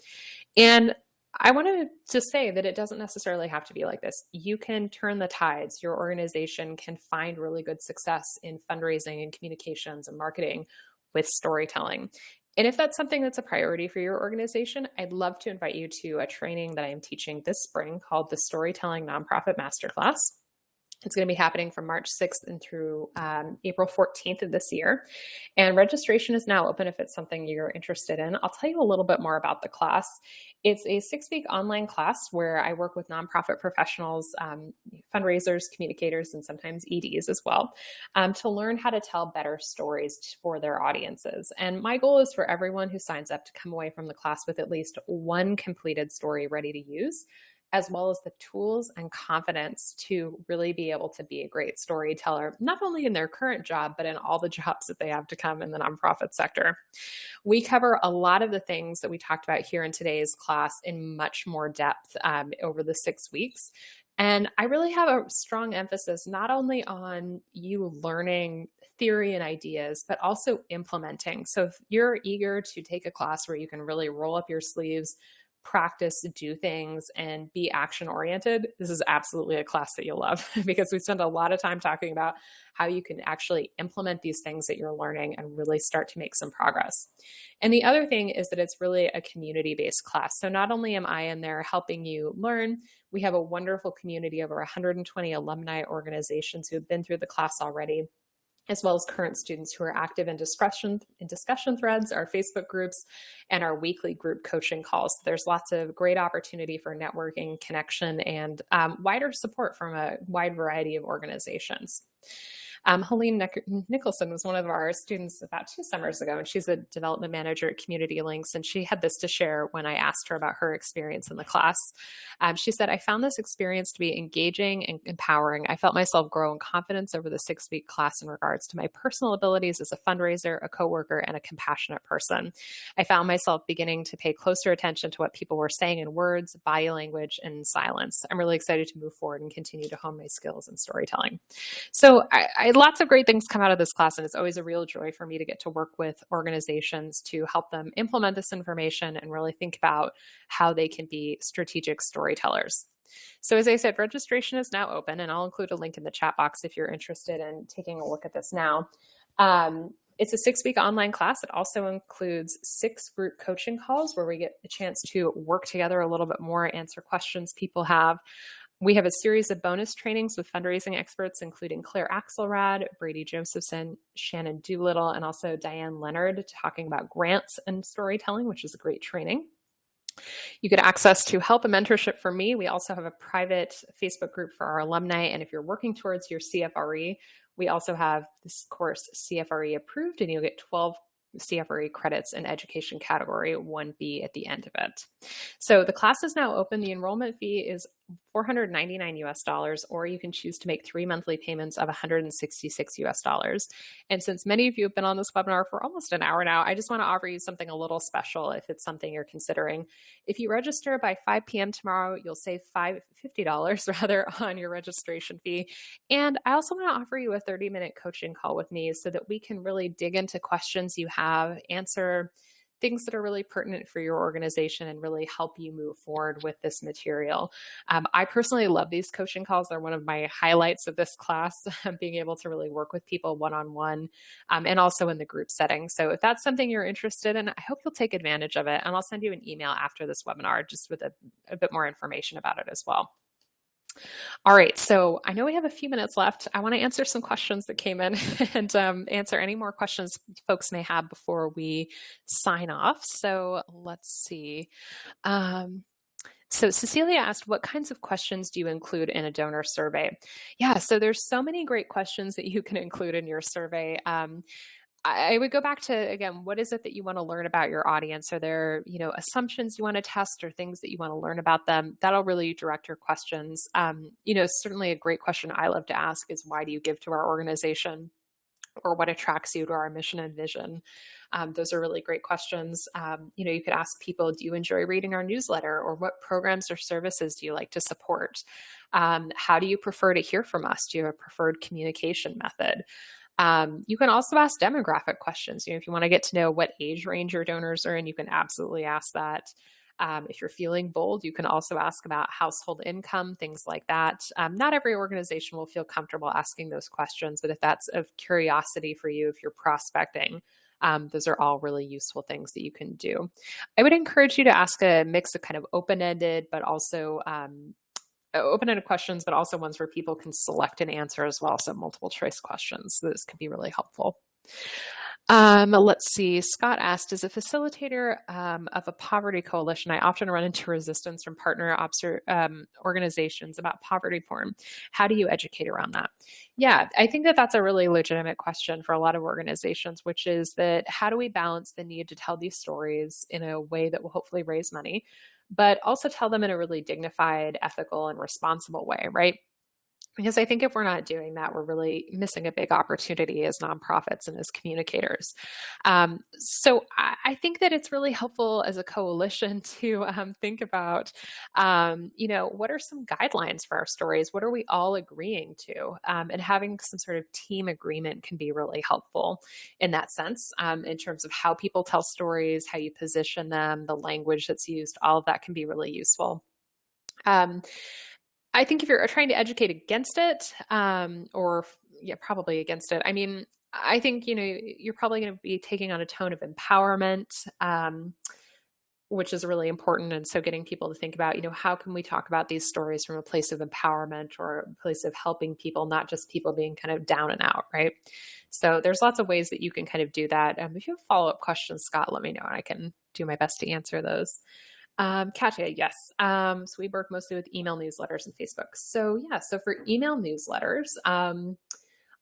And I wanted to say that it doesn't necessarily have to be like this. You can turn the tides. Your organization can find really good success in fundraising and communications and marketing with storytelling. And if that's something that's a priority for your organization, I'd love to invite you to a training that I am teaching this spring called the Storytelling Nonprofit Masterclass. It's going to be happening from March 6th and through April 14th of this year. And registration is now open if it's something you're interested in. I'll tell you a little bit more about the class. It's a 6-week online class where I work with nonprofit professionals, fundraisers, communicators, and sometimes EDs as well, to learn how to tell better stories for their audiences. And my goal is for everyone who signs up to come away from the class with at least one completed story ready to use, as well as the tools and confidence to really be able to be a great storyteller, not only in their current job, but in all the jobs that they have to come in the nonprofit sector. We cover a lot of the things that we talked about here in today's class in much more depth over the 6 weeks. And I really have a strong emphasis not only on you learning theory and ideas, but also implementing. So if you're eager to take a class where you can really roll up your sleeves, practice, do things, and be action oriented, this is absolutely a class that you'll love because we spend a lot of time talking about how you can actually implement these things that you're learning and really start to make some progress. And the other thing is that it's really a community-based class. So not only am I in there helping you learn, we have a wonderful community of over 120 alumni organizations who have been through the class already, as well as current students who are active in discussion threads, our Facebook groups, and our weekly group coaching calls. There's lots of great opportunity for networking, connection, and wider support from a wide variety of organizations. Helene Nicholson was one of our students about 2 summers ago, and she's a development manager at Community Links, and she had this to share when I asked her about her experience in the class. She said, "I found this experience to be engaging and empowering. I felt myself grow in confidence over the 6-week class in regards to my personal abilities as a fundraiser, a coworker, and a compassionate person. I found myself beginning to pay closer attention to what people were saying in words, body language, and silence. I'm really excited to move forward and continue to hone my skills in storytelling." So lots of great things come out of this class, and it's always a real joy for me to get to work with organizations to help them implement this information and really think about how they can be strategic storytellers. So as I said, registration is now open, and I'll include a link in the chat box if you're interested in taking a look at this now. It's a 6-week online class. It also includes 6 group coaching calls where we get a chance to work together a little bit more, answer questions people have. We have a series of bonus trainings with fundraising experts, including Claire Axelrad, Brady Josephson, Shannon Doolittle, and also Diane Leonard, talking about grants and storytelling, which is a great training. You get access to help and mentorship from me. We also have a private Facebook group for our alumni. And if you're working towards your CFRE, we also have this course CFRE approved, and you'll get 12 CFRE credits in education category 1B at the end of it. So the class is now open. The enrollment fee is $499 US, or you can choose to make 3 monthly payments of $166 US. And since many of you have been on this webinar for almost an hour now, I just want to offer you something a little special if it's something you're considering. If you register by 5 p.m. tomorrow, you'll save $50 rather on your registration fee. And I also want to offer you a 30-minute coaching call with me so that we can really dig into questions you have, answer things that are really pertinent for your organization, and really help you move forward with this material. I personally love these coaching calls. They're one of my highlights of this class, being able to really work with people one-on-one and also in the group setting. So if that's something you're interested in, I hope you'll take advantage of it. And I'll send you an email after this webinar just with a bit more information about it as well. All right, so I know we have a few minutes left. I want to answer some questions that came in and answer any more questions folks may have before we sign off. So let's see. So Cecilia asked, what kinds of questions do you include in a donor survey? Yeah, so there's so many great questions that you can include in your survey. I would go back to, again, what is it that you want to learn about your audience? Are there, assumptions you want to test or things that you want to learn about them? That'll really direct your questions. Certainly a great question I love to ask is, why do you give to our organization? Or what attracts you to our mission and vision? Those are really great questions. You could ask people, do you enjoy reading our newsletter? Or what programs or services do you like to support? How do you prefer to hear from us? Do you have a preferred communication method? You can also ask demographic questions. If you want to get to know what age range your donors are in, you can absolutely ask that. If you're feeling bold, you can also ask about household income, things like that. Not every organization will feel comfortable asking those questions, but if that's of curiosity for you, if you're prospecting, those are all really useful things that you can do. I would encourage you to ask a mix of kind of open-ended, but also open-ended questions, but also ones where people can select an answer as well. So multiple choice questions. So this can be really helpful. Let's see. Scott asked, as a facilitator of a poverty coalition, I often run into resistance from partner organizations about poverty porn. How do you educate around that? Yeah, I think that that's a really legitimate question for a lot of organizations, which is that how do we balance the need to tell these stories in a way that will hopefully raise money, but also tell them in a really dignified, ethical, and responsible way, right? Because I think if we're not doing that, we're really missing a big opportunity as nonprofits and as communicators. So I think that it's really helpful as a coalition to think about, what are some guidelines for our stories? What are we all agreeing to? And having some sort of team agreement can be really helpful in that sense, in terms of how people tell stories, how you position them, the language that's used, all of that can be really useful. I think if you're trying to educate against it, probably against it. I mean, I think, you're probably going to be taking on a tone of empowerment, which is really important. And so getting people to think about, how can we talk about these stories from a place of empowerment or a place of helping people, not just people being kind of down and out, right? So there's lots of ways that you can kind of do that. If you have follow-up questions, Scott, let me know and I can do my best to answer those. Katya, yes. So we work mostly with email newsletters and Facebook. So for email newsletters,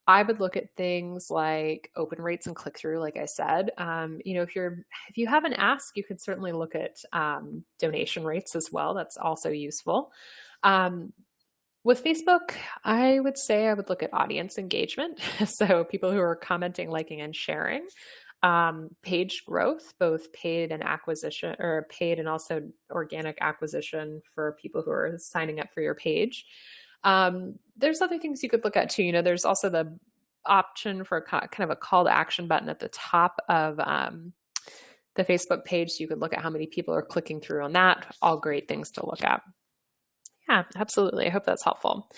I would look at things like open rates and click-through, like I said. If you have an ask, you can certainly look at donation rates as well. That's also useful. With Facebook, I would say I would look at audience engagement. So people who are commenting, liking, and sharing. Page growth, both paid and acquisition, or paid and also organic acquisition for people who are signing up for your page. There's other things you could look at too. There's also the option for kind of a call to action button at the top of the Facebook page. So you could look at how many people are clicking through on that. All great things to look at. Yeah, absolutely. I hope that's helpful.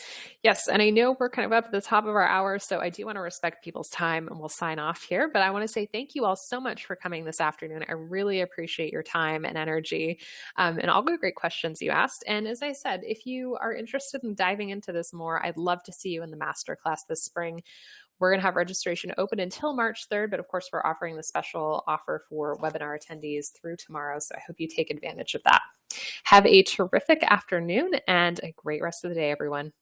Yes, and I know we're kind of up at the top of our hour, so I do want to respect people's time and we'll sign off here. But I want to say thank you all so much for coming this afternoon. I really appreciate your time and energy and all the great questions you asked. And as I said, if you are interested in diving into this more, I'd love to see you in the masterclass this spring. We're going to have registration open until March 3rd, but of course, we're offering the special offer for webinar attendees through tomorrow. So I hope you take advantage of that. Have a terrific afternoon and a great rest of the day, everyone.